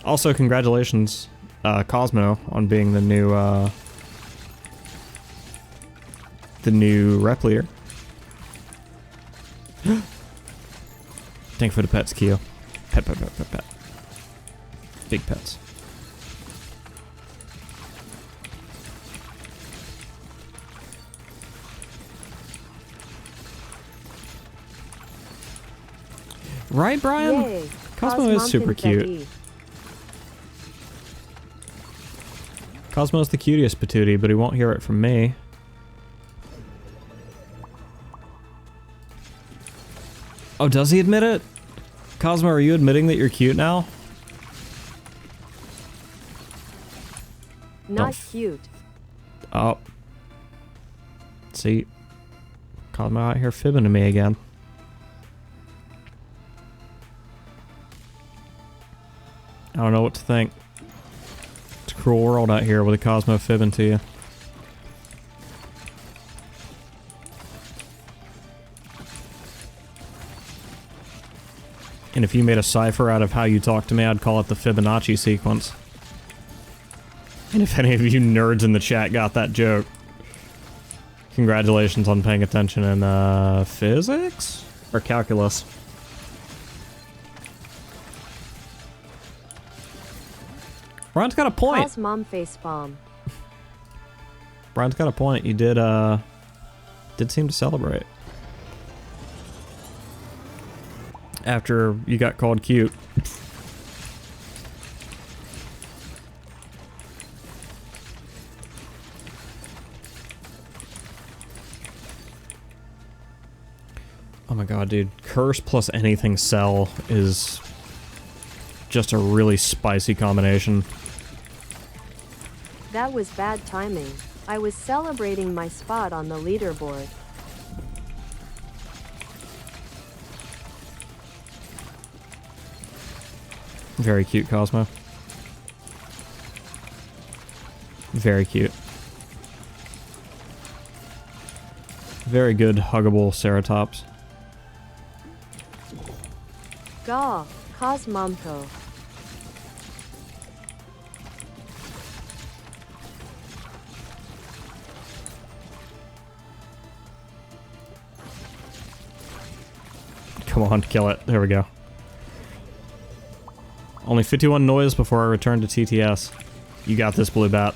Also, congratulations, Cosmo, on being the new rep leader. Thank you for the pets, Keo. Pet. Big pets. Right, Brian? Yay. Cosmo is super cute. Cosmo's the cutest patootie, but he won't hear it from me. Oh, does he admit it? Cosmo, are you admitting that you're cute now? Not cute. Oh. See? Cosmo out here fibbing to me again. I don't know what to think. It's a cruel world out here with a Cosmo fibbing to you. And if you made a cipher out of how you talk to me, I'd call it the Fibonacci sequence. And if any of you nerds in the chat got that joke, congratulations on paying attention in physics? Or calculus? Brian's got a point. Calls mom facepalm. Brian's got a point. You did seem to celebrate. After you got called cute. Oh my god, dude. Curse plus anything sell is just a really spicy combination. That was bad timing. I was celebrating my spot on the leaderboard. Very cute, Cosmo. Very cute. Very good, huggable Ceratops. Gaw, Cosmomco. Come on, kill it. There we go. Only 51 noise before I return to TTS. You got this, Blue Bat.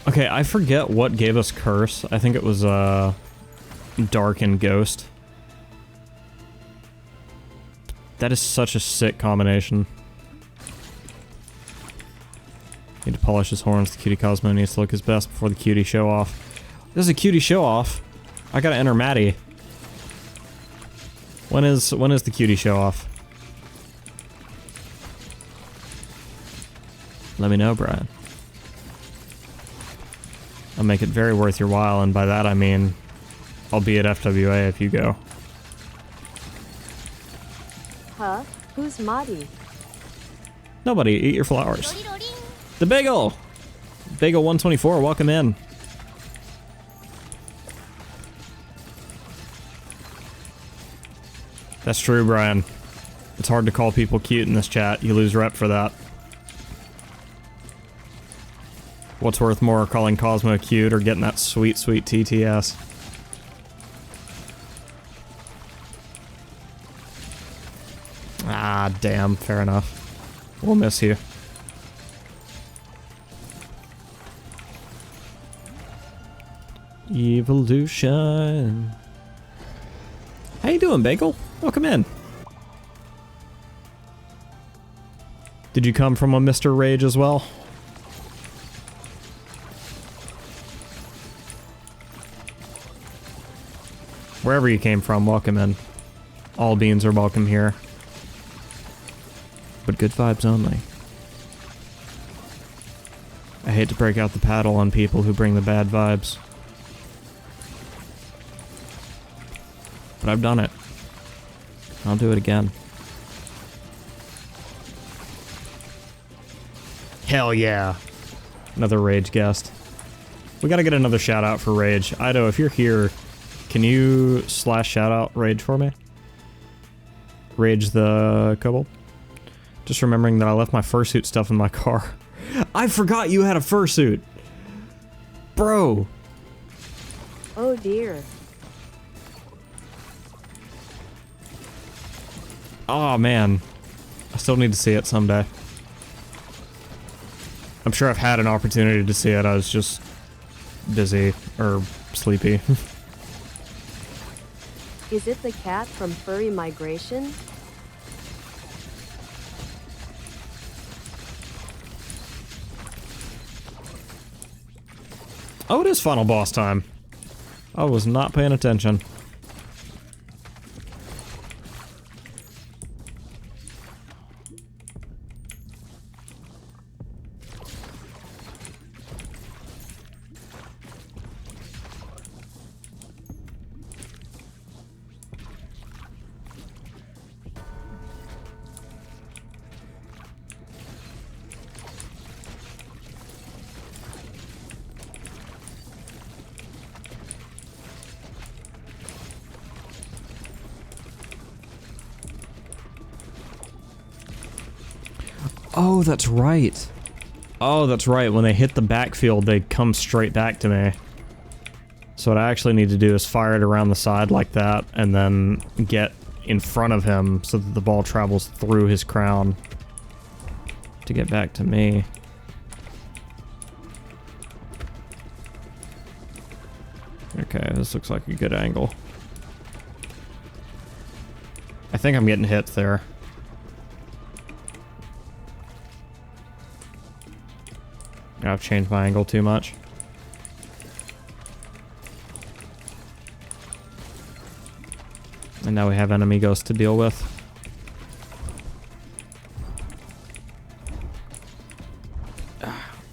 Okay, I forget what gave us Curse. I think it was, Dark and Ghost. That is such a sick combination. Need to polish his horns. The cutie Cosmo needs to look his best before the cutie show off. This is a cutie show off. I gotta enter Maddie. When is the cutie show off? Let me know, Brian. I'll make it very worth your while, and by that I mean I'll be at FWA if you go. Huh? Who's Madi? Nobody, eat your flowers. The Bagel! Bagel 124, welcome in. That's true, Brian. It's hard to call people cute in this chat. You lose rep for that. What's worth more, calling Cosmo cute or getting that sweet, sweet TTS? Ah, damn. Fair enough. We'll miss you. Evolution. How you doing, Bagel? Welcome in. Did you come from a Mr. Rage as well? Wherever you came from, welcome in. All beans are welcome here. But good vibes only. I hate to break out the paddle on people who bring the bad vibes. But I've done it. I'll do it again. Hell yeah. Another Rage guest. We gotta get another shout out for Rage. Ido, if you're here, can you / shout out Rage for me? Rage the Kobold? Just remembering that I left my fursuit stuff in my car. I forgot you had a fursuit! Bro! Oh dear. Oh man. I still need to see it someday. I'm sure I've had an opportunity to see it, I was just busy or sleepy. Is it the cat from Furry Migration? Oh, it is final boss time. I was not paying attention. Oh, that's right. Oh, that's right. When they hit the backfield, they come straight back to me. So what I actually need to do is fire it around the side like that, and then get in front of him so that the ball travels through his crown to get back to me. Okay, this looks like a good angle. I think I'm getting hit there. I've changed my angle too much. And now we have enemy ghosts to deal with.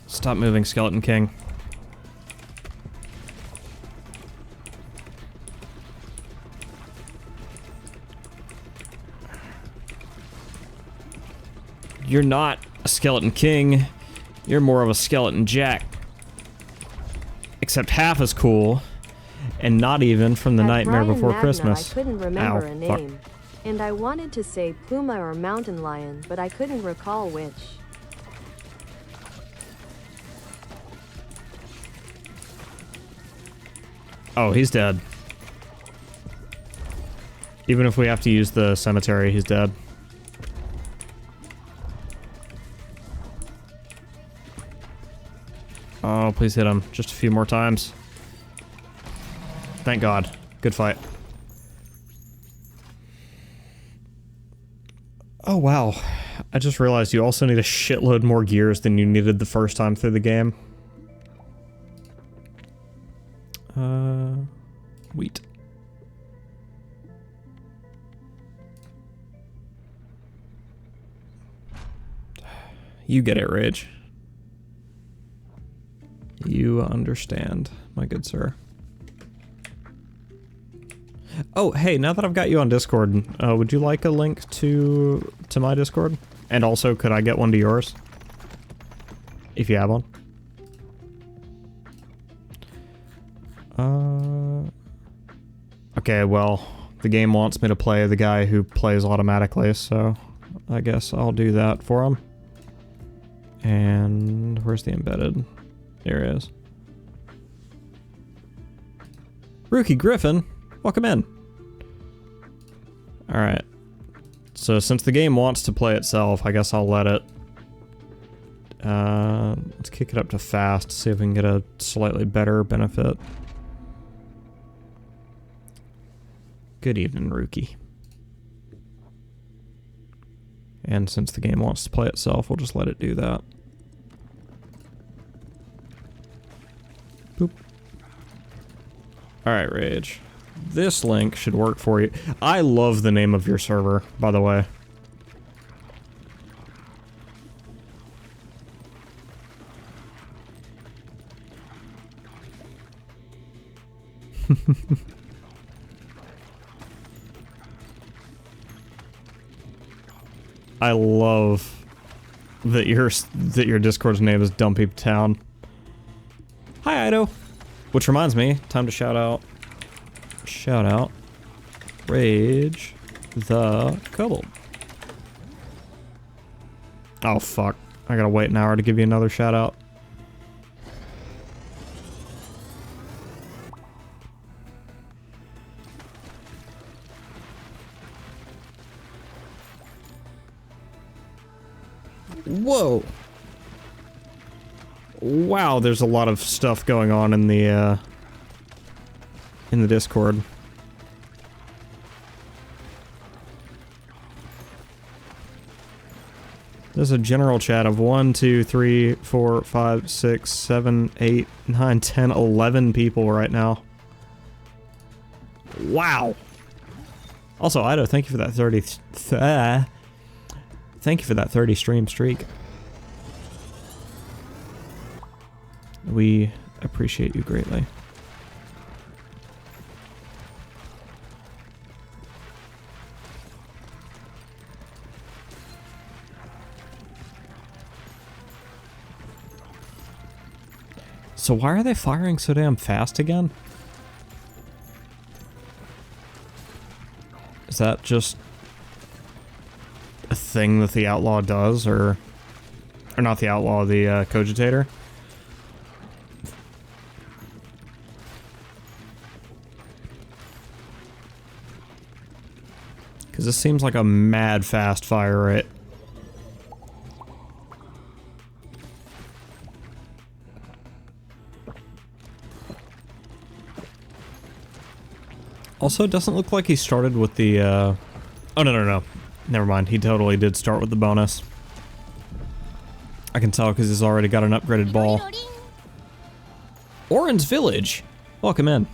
Stop moving, Skeleton King. You're not a Skeleton King. You're more of a Skeleton Jack. Except half as cool. And not even from the At Nightmare Brian Before Magna, Christmas. I couldn't remember Ow, a fuck. name. And I wanted to say Puma or Mountain Lion, but I couldn't recall which. Oh, he's dead. Even if we have to use the cemetery, he's dead. Oh, please hit him. Just a few more times. Thank God. Good fight. Oh, wow. I just realized you also need a shitload more gears than you needed the first time through the game. Wheat. You get it, Rage. You understand, my good sir. Oh, hey, now that I've got you on Discord, would you like a link to my Discord? And also, could I get one to yours? If you have one. Okay, well, the game wants me to play the guy who plays automatically, so I guess I'll do that for him. And where's the embedded? There it is. Rookie Griffin, welcome in. Alright. So since the game wants to play itself, I guess I'll let it. Let's kick it up to fast, see if we can get a slightly better benefit. Good evening, Rookie. And since the game wants to play itself, we'll just let it do that. Boop. Alright, Rage. This link should work for you. I love the name of your server, by the way. I love that your Discord's name is Dumpy Town. Hi, Ido. Which reminds me, time to shout out Rage the Kobold. Oh fuck, I gotta wait an hour to give you another shout out. Whoa. Wow, there's a lot of stuff going on in the Discord. There's a general chat of 1, 2, 3, 4, 5, 6, 7, 8, 9, 10, 11 people right now. Wow. Also, Ido, thank you for that 30 thank you for that 30 stream streak. We appreciate you greatly. So why are they firing so damn fast again? Is that just a thing that the outlaw does, or not the outlaw, the cogitator? Because this seems like a mad fast fire rate. Also, it doesn't look like he started with the, oh, no. Never mind. He totally did start with the bonus. I can tell because he's already got an upgraded ball. Orange Village. Welcome in.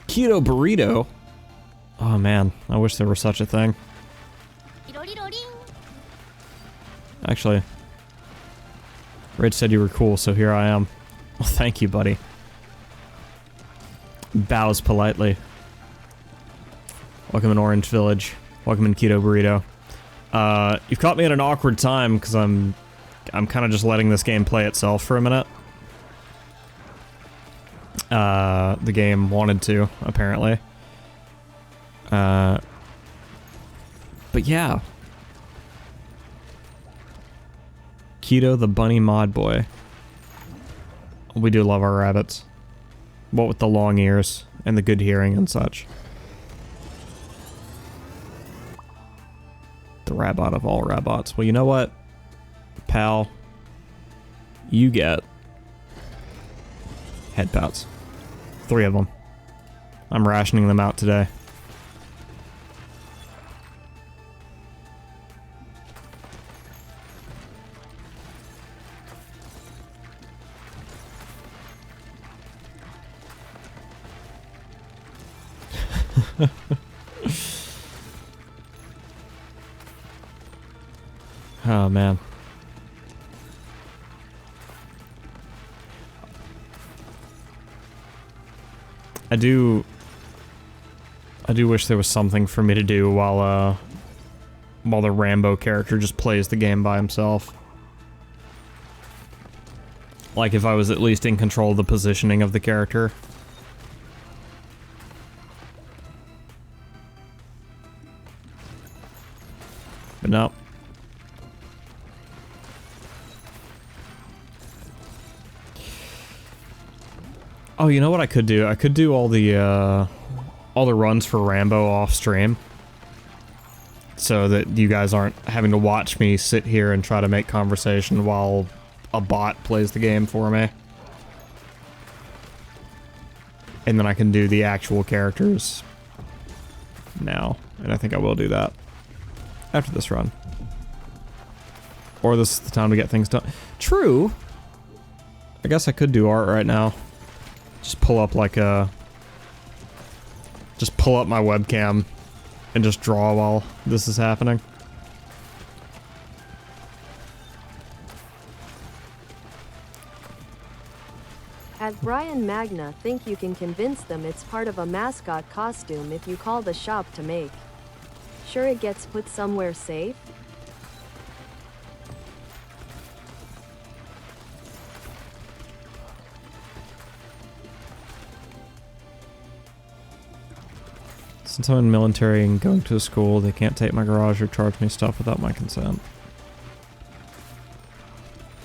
Keto Burrito. Oh man, I wish there were such a thing. Actually, Rich said you were cool, so here I am. Well, thank you, buddy. Bows politely. Welcome in Orange Village. Welcome in Keto Burrito. You've caught me at an awkward time because I'm kind of just letting this game play itself for a minute. The game wanted to, apparently. But yeah. Keto the bunny mod boy. We do love our rabbits. What with the long ears and the good hearing and such. The rabbot of all rabots. Well, you know what, pal? You get head pats. 3 of them. I'm rationing them out today. Oh man. I do wish there was something for me to do while the Rambo character just plays the game by himself. Like if I was at least in control of the positioning of the character. But no. Oh, you know what I could do? I could do all the runs for Rambo off stream. So that you guys aren't having to watch me sit here and try to make conversation while a bot plays the game for me. And then I can do the actual characters now. And I think I will do that after this run. Or this is the time to get things done. True. I guess I could do art right now. Just pull up like a... Just pull up my webcam and just draw while this is happening. At Brian Magna think you can convince them it's part of a mascot costume if you call the shop to make. Sure it gets put somewhere safe? Since I'm in military and going to a school, they can't take my garage or charge me stuff without my consent.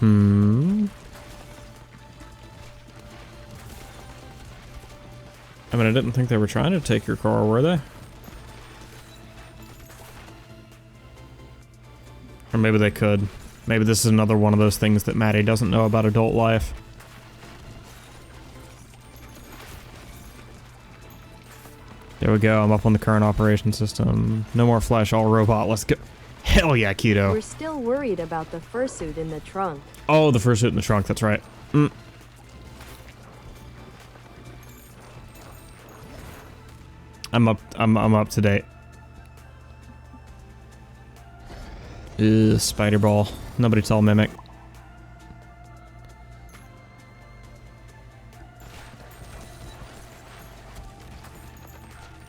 I mean, I didn't think they were trying to take your car, were they? Or maybe they could. Maybe this is another one of those things that Maddie doesn't know about adult life. There we go, I'm up on the current operation system. No more flesh, all robot, let's go. Hell yeah, Keto. We're still worried about the fursuit in the trunk. Oh, the fursuit in the trunk, that's right. I'm up to date. Ugh, spider ball. Nobody tell Mimic.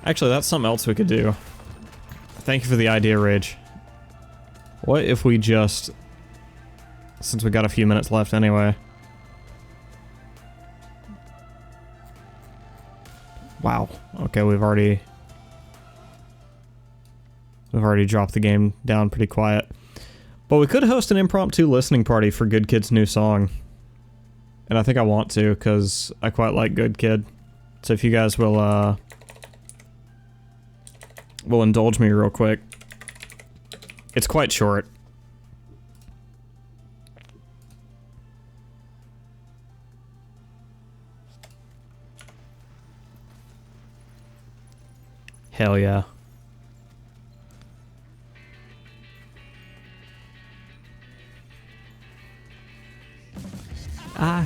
Actually, that's something else we could do. Thank you for the idea, Rage. What if we just... Since we got a few minutes left anyway. Wow. Okay, we've already dropped the game down pretty quiet. But we could host an impromptu listening party for Good Kid's new song. And I think I want to, because I quite like Good Kid. So if you guys will indulge me real quick. It's quite short. Hell yeah.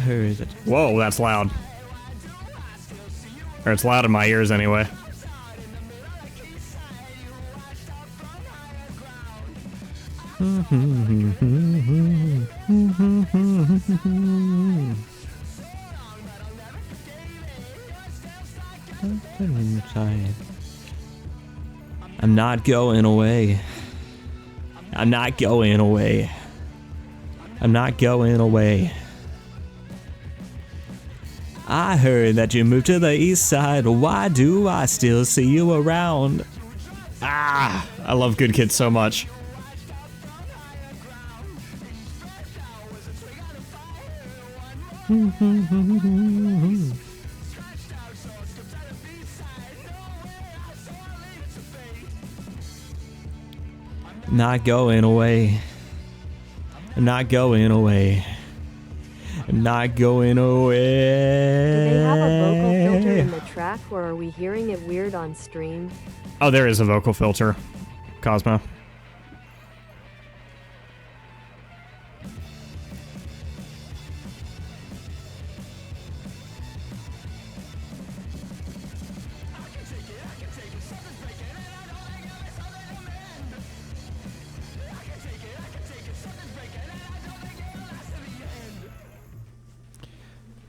heard that. Whoa, that's loud. Or it's loud in my ears anyway. I'm not going away. I'm not going away. I'm not going away. I heard that you moved to the east side. Why do I still see you around? Ah, I love Good Kid so much. Not going away. Not going away. Not going away. Do they have a vocal filter in the track, or are we hearing it weird on stream? Oh, there is a vocal filter, Cosmo.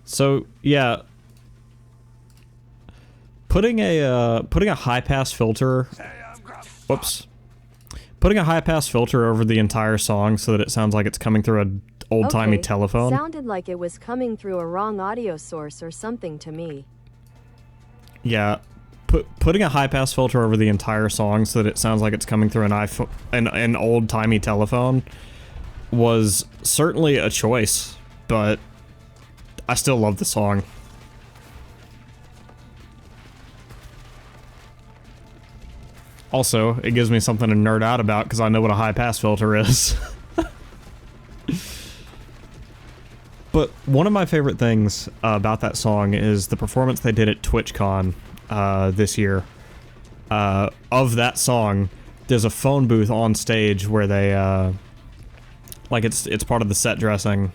So yeah, putting a high pass filter, putting a high pass filter over the entire song so that it sounds like it's coming through an old timey telephone. Sounded like it was coming through a wrong audio source or something to me. Yeah, putting a high pass filter over the entire song so that it sounds like it's coming through an old timey telephone was certainly a choice, but I still love the song. Also, it gives me something to nerd out about because I know what a high-pass filter is. But one of my favorite things about that song is the performance they did at TwitchCon this year. Of that song, there's a phone booth on stage where they, like it's part of the set dressing,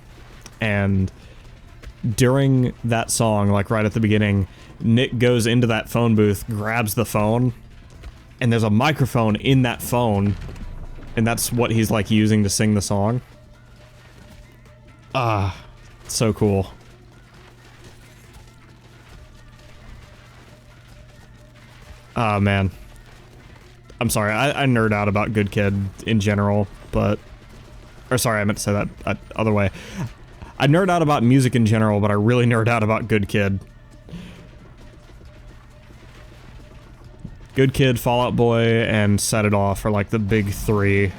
and during that song, like right at the beginning, Nick goes into that phone booth, grabs the phone, and there's a microphone in that phone, and that's what he's like using to sing the song. Ah, so cool. Ah, man. I'm sorry, I nerd out about Good Kid in general, but... Or sorry, I meant to say that other way. I nerd out about music in general, but I really nerd out about Good Kid. Good Kid, Fall Out Boy, and Set It Off are like the big three.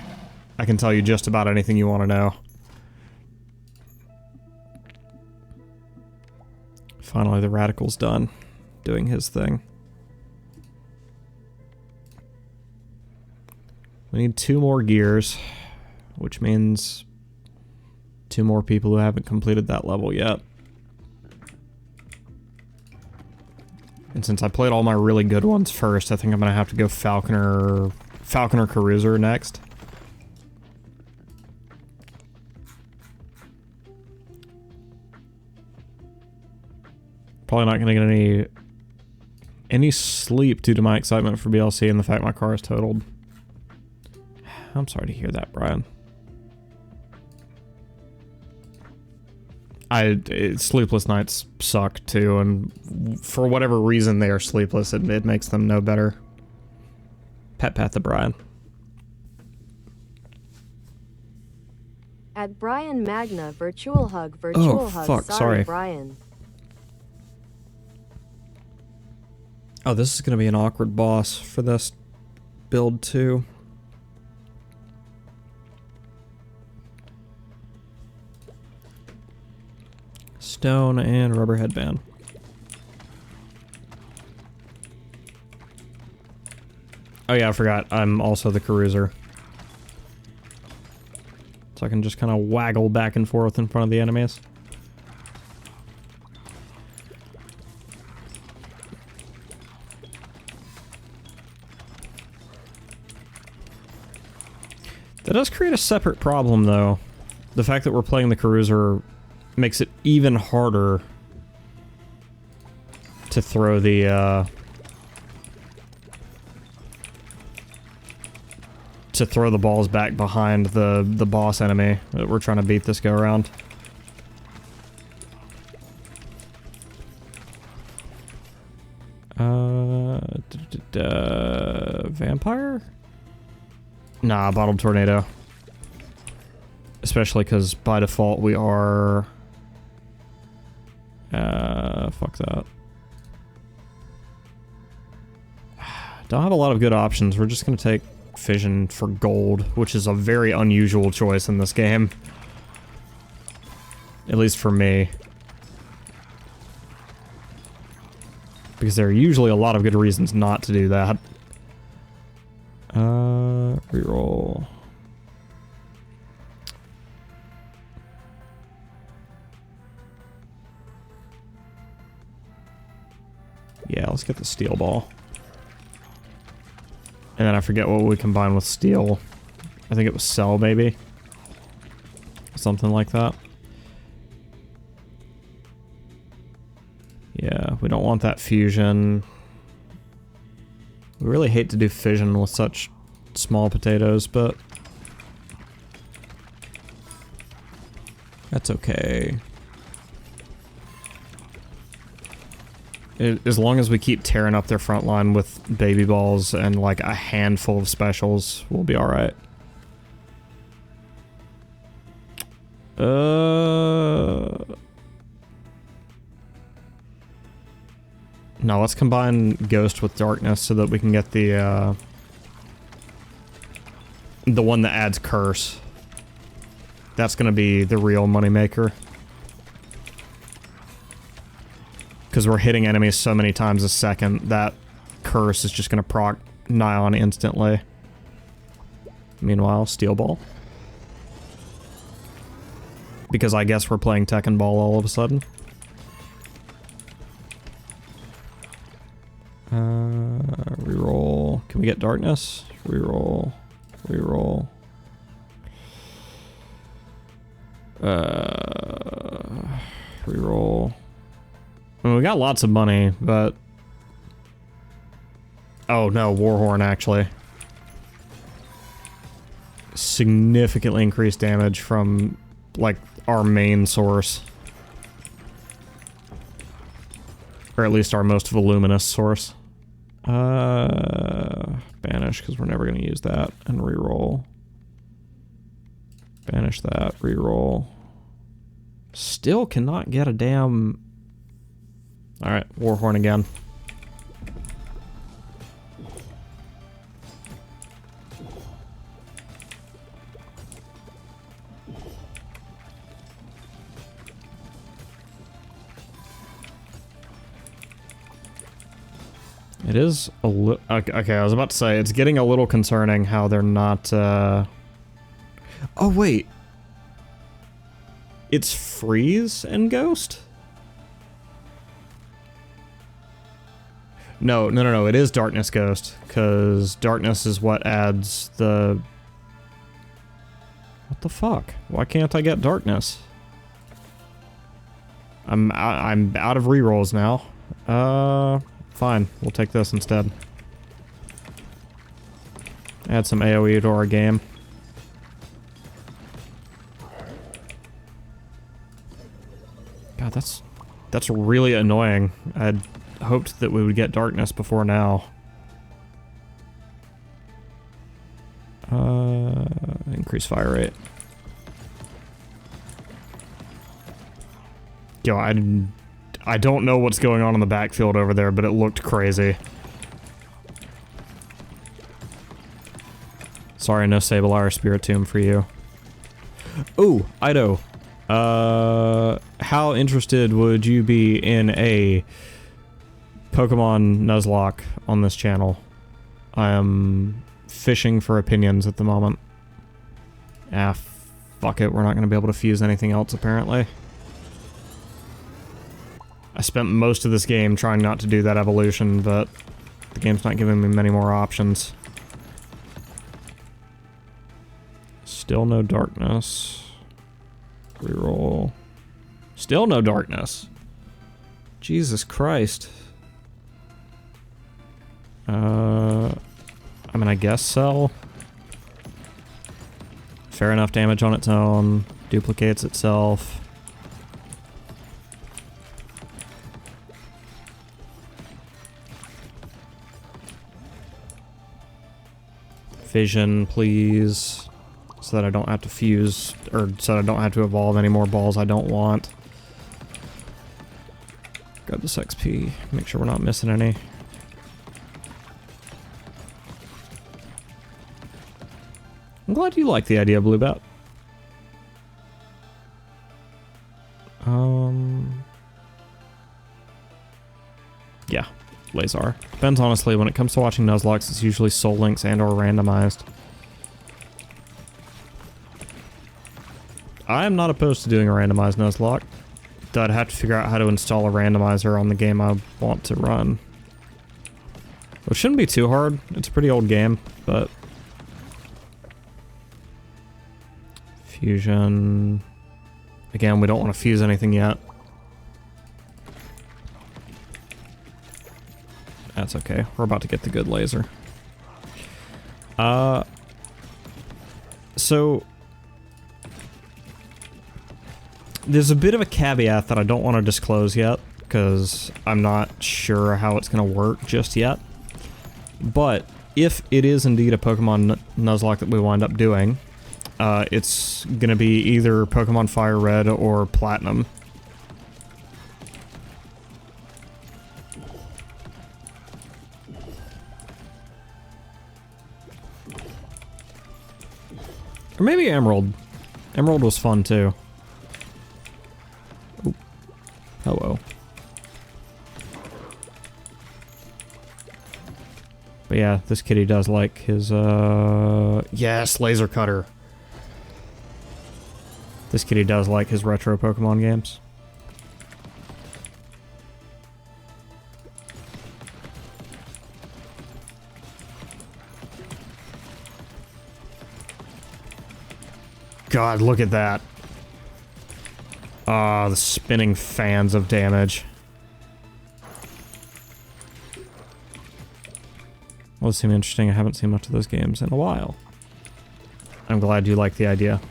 I can tell you just about anything you want to know. Finally, the Radical's done doing his thing. We need 2 more gears, which means 2 more people who haven't completed that level yet. And since I played all my really good ones first, I think I'm gonna have to go Falconer Caruser next. Probably not gonna get any sleep due to my excitement for BLC and the fact my car is totaled. I'm sorry to hear that, Brian. Sleepless nights suck too, and for whatever reason they are sleepless, it makes them no better. Pat the Brian. At Brian Magna, virtual hug, sorry Brian. Oh, this is gonna be an awkward boss for this build too. Stone and rubber headband. Oh yeah, I forgot. I'm also the Caruser. So I can just kind of waggle back and forth in front of the enemies. That does create a separate problem though. The fact that we're playing the Caruser makes it even harder to throw the balls back behind the boss enemy that we're trying to beat this go around. Vampire? Nah, bottled tornado. Especially because by default we are... fuck that. Don't have a lot of good options. We're just gonna take fission for gold, which is a very unusual choice in this game. At least for me. Because there are usually a lot of good reasons not to do that. Reroll. Yeah, let's get the steel ball. And then I forget what we combine with steel. I think it was cell, maybe? Something like that. Yeah, we don't want that fusion. We really hate to do fission with such small potatoes, but... that's okay. As long as we keep tearing up their front line with baby balls and like a handful of specials, we'll be alright. No, let's combine Ghost with Darkness so that we can get the one that adds Curse. That's gonna be the real moneymaker. Because we're hitting enemies so many times a second, that Curse is just gonna proc Nyan instantly. Meanwhile, Steel Ball. Because I guess we're playing Tekken Ball all of a sudden. Reroll. Can we get Darkness? Reroll. Reroll. Reroll. I mean, we got lots of money, but... oh no, Warhorn actually. Significantly increased damage from, like, our main source. Or at least our most voluminous source. Banish, because we're never going to use that. And reroll. Banish that, reroll. Still cannot get a damn... alright, Warhorn again. It is a little... okay, I was about to say, it's getting a little concerning how they're not, oh, wait. It's Freeze and Ghost? No, it is Darkness Ghost, because Darkness is what adds the... what the fuck? Why can't I get Darkness? I'm out of rerolls now. Fine, we'll take this instead. Add some AoE to our game. God, that's really annoying. I'd hoped that we would get Darkness before now. Increase fire rate. Yo, I don't know what's going on in the backfield over there, but it looked crazy. Sorry, no Sableye Spirit Tomb for you. Ooh, Ido. How interested would you be in a Pokemon Nuzlocke on this channel? I am fishing for opinions at the moment. Ah, fuck it, we're not gonna be able to fuse anything else apparently. I spent most of this game trying not to do that evolution, but the game's not giving me many more options. Still no Darkness. Reroll. Still no darkness. Jesus Christ. I mean, I guess so. Fair enough damage on its own. Duplicates itself. Vision, please. So that I don't have to fuse, or so that I don't have to evolve any more balls I don't want. Grab this XP. Make sure we're not missing any. I'm glad you like the idea of Blue Bet. Yeah, Lazar. Depends, honestly. When it comes to watching Nuzlocke, it's usually Soul Links and or randomized. I am not opposed to doing a randomized Nuzlocke. I'd have to figure out how to install a randomizer on the game I want to run. Which shouldn't be too hard. It's a pretty old game, but... Fusion... Again, we don't want to fuse anything yet. That's okay. We're about to get the good laser. So... There's a bit of a caveat that I don't want to disclose yet, because I'm not sure how it's going to work just yet. But if it is indeed a Pokemon Nuzlocke that we wind up doing, it's going to be either Pokemon Fire Red or Platinum. Or maybe Emerald. Emerald was fun too. Oop. Hello. But yeah, this kitty does like his, yes, laser cutter. This kitty does like his retro Pokemon games. God, look at that. Ah, the spinning fans of damage. Those seem interesting. I haven't seen much of those games in a while. I'm glad you like the idea.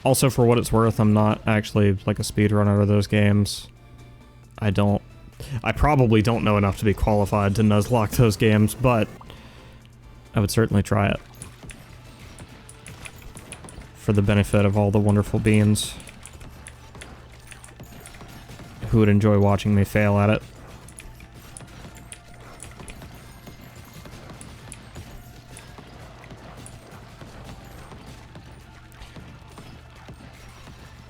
Also, for what it's worth, I'm not actually like a speedrunner of those games. I probably don't know enough to be qualified to Nuzlocke those games, but I would certainly try it. For the benefit of all the wonderful beings who would enjoy watching me fail at it.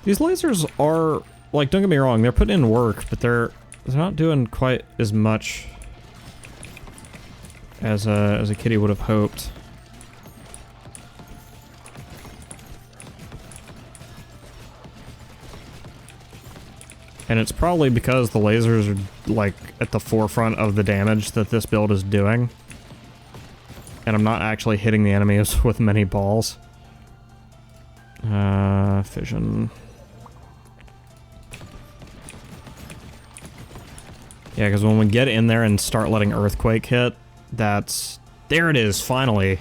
These lasers are, like, don't get me wrong, they're putting in work, but they're not doing quite as much as a kitty would have hoped. And it's probably because the lasers are, like, at the forefront of the damage that this build is doing. And I'm not actually hitting the enemies with many balls. Fission. Yeah, because when we get in there and start letting Earthquake hit, that's... There it is, finally.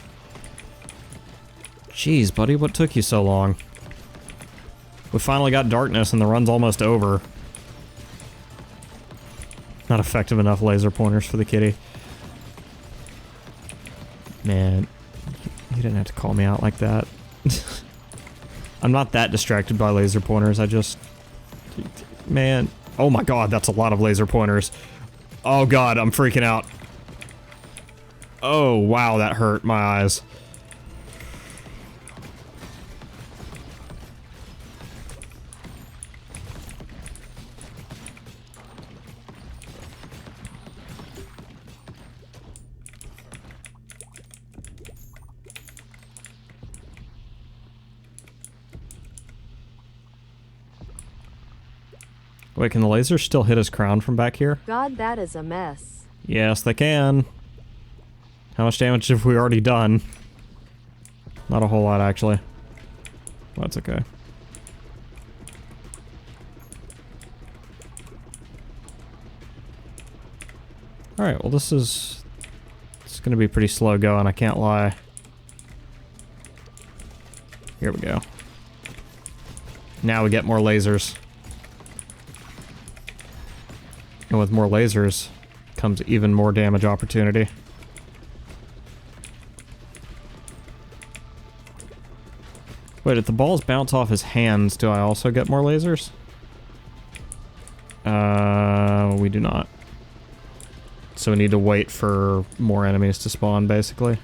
Jeez, buddy, what took you so long? We finally got Darkness and the run's almost over. Not effective enough laser pointers for the kitty. Man, you didn't have to call me out like that. I'm not that distracted by laser pointers, I just... Man... Oh my god, that's a lot of laser pointers. Oh god, I'm freaking out. Oh wow, that hurt my eyes. Wait, can the lasers still hit his crown from back here? God, that is a mess. Yes, they can. How much damage have we already done? Not a whole lot, actually. That's okay. Alright, well it's gonna be pretty slow going, I can't lie. Here we go. Now we get more lasers. And with more lasers comes even more damage opportunity. Wait, if the balls bounce off his hands, do I also get more lasers? We do not. So we need to wait for more enemies to spawn, basically.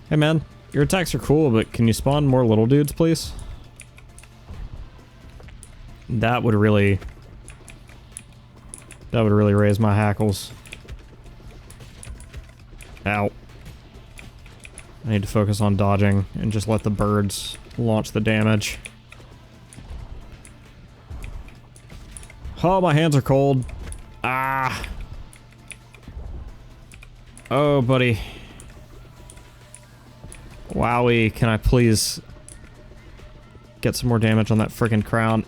Hey man, your attacks are cool, but can you spawn more little dudes, please? That would really raise my hackles. Ow. I need to focus on dodging and just let the birds launch the damage. Oh, my hands are cold. Ah. Oh, buddy. Wowie, can I please get some more damage on that frickin' crown?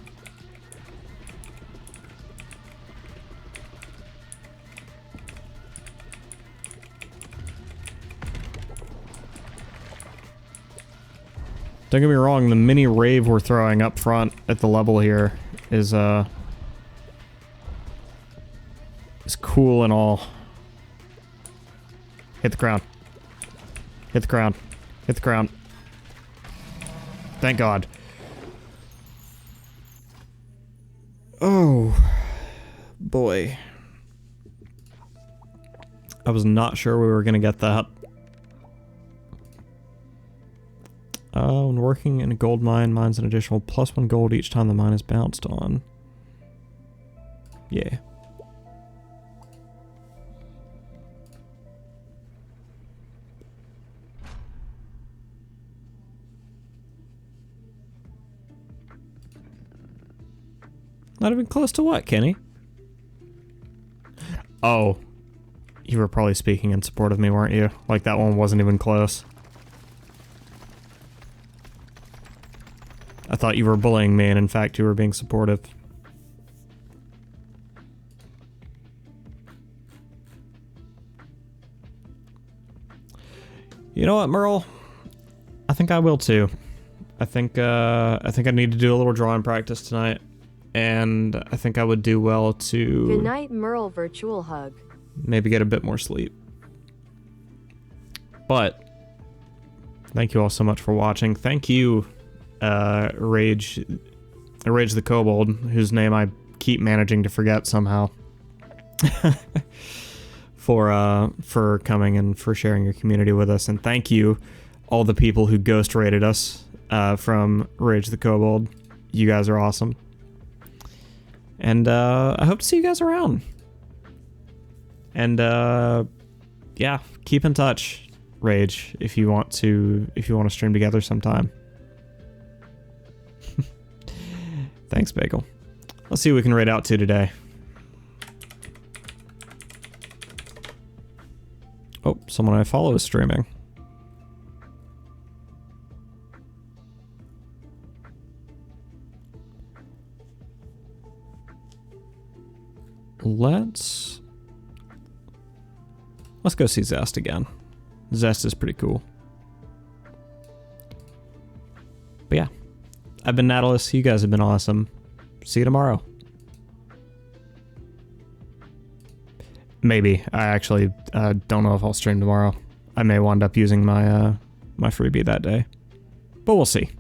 Don't get me wrong, the mini rave we're throwing up front at the level here is cool and all. Hit the ground. Hit the ground. Hit the ground. Thank God. Oh, boy. I was not sure we were gonna get that. When working in a gold mine, mines an additional +1 gold each time the mine is bounced on. Yeah. Not even close to what, Kenny? Oh. You were probably speaking in support of me, weren't you? Like that one wasn't even close. I thought you were bullying me, and in fact you were being supportive. You know what, Merle? I think I will too. I think I need to do a little drawing practice tonight. And I think I would do well to... Good night, Merle. Virtual hug. Maybe get a bit more sleep. But thank you all so much for watching. Thank you, Rage the Kobold, whose name I keep managing to forget somehow, for coming and for sharing your community with us. And thank you, all the people who ghost rated us from Rage the Kobold. You guys are awesome. And I hope to see you guys around. And yeah, keep in touch, Rage, if you want to stream together sometime. Thanks, Bagel. Let's see what we can raid out to today. Oh, someone I follow is streaming. Let's go see Zest again. Zest is pretty cool. But yeah, I've been Nautilus. You guys have been awesome. See you tomorrow. Maybe. I actually don't know if I'll stream tomorrow. I may wind up using my my freebie that day, but we'll see.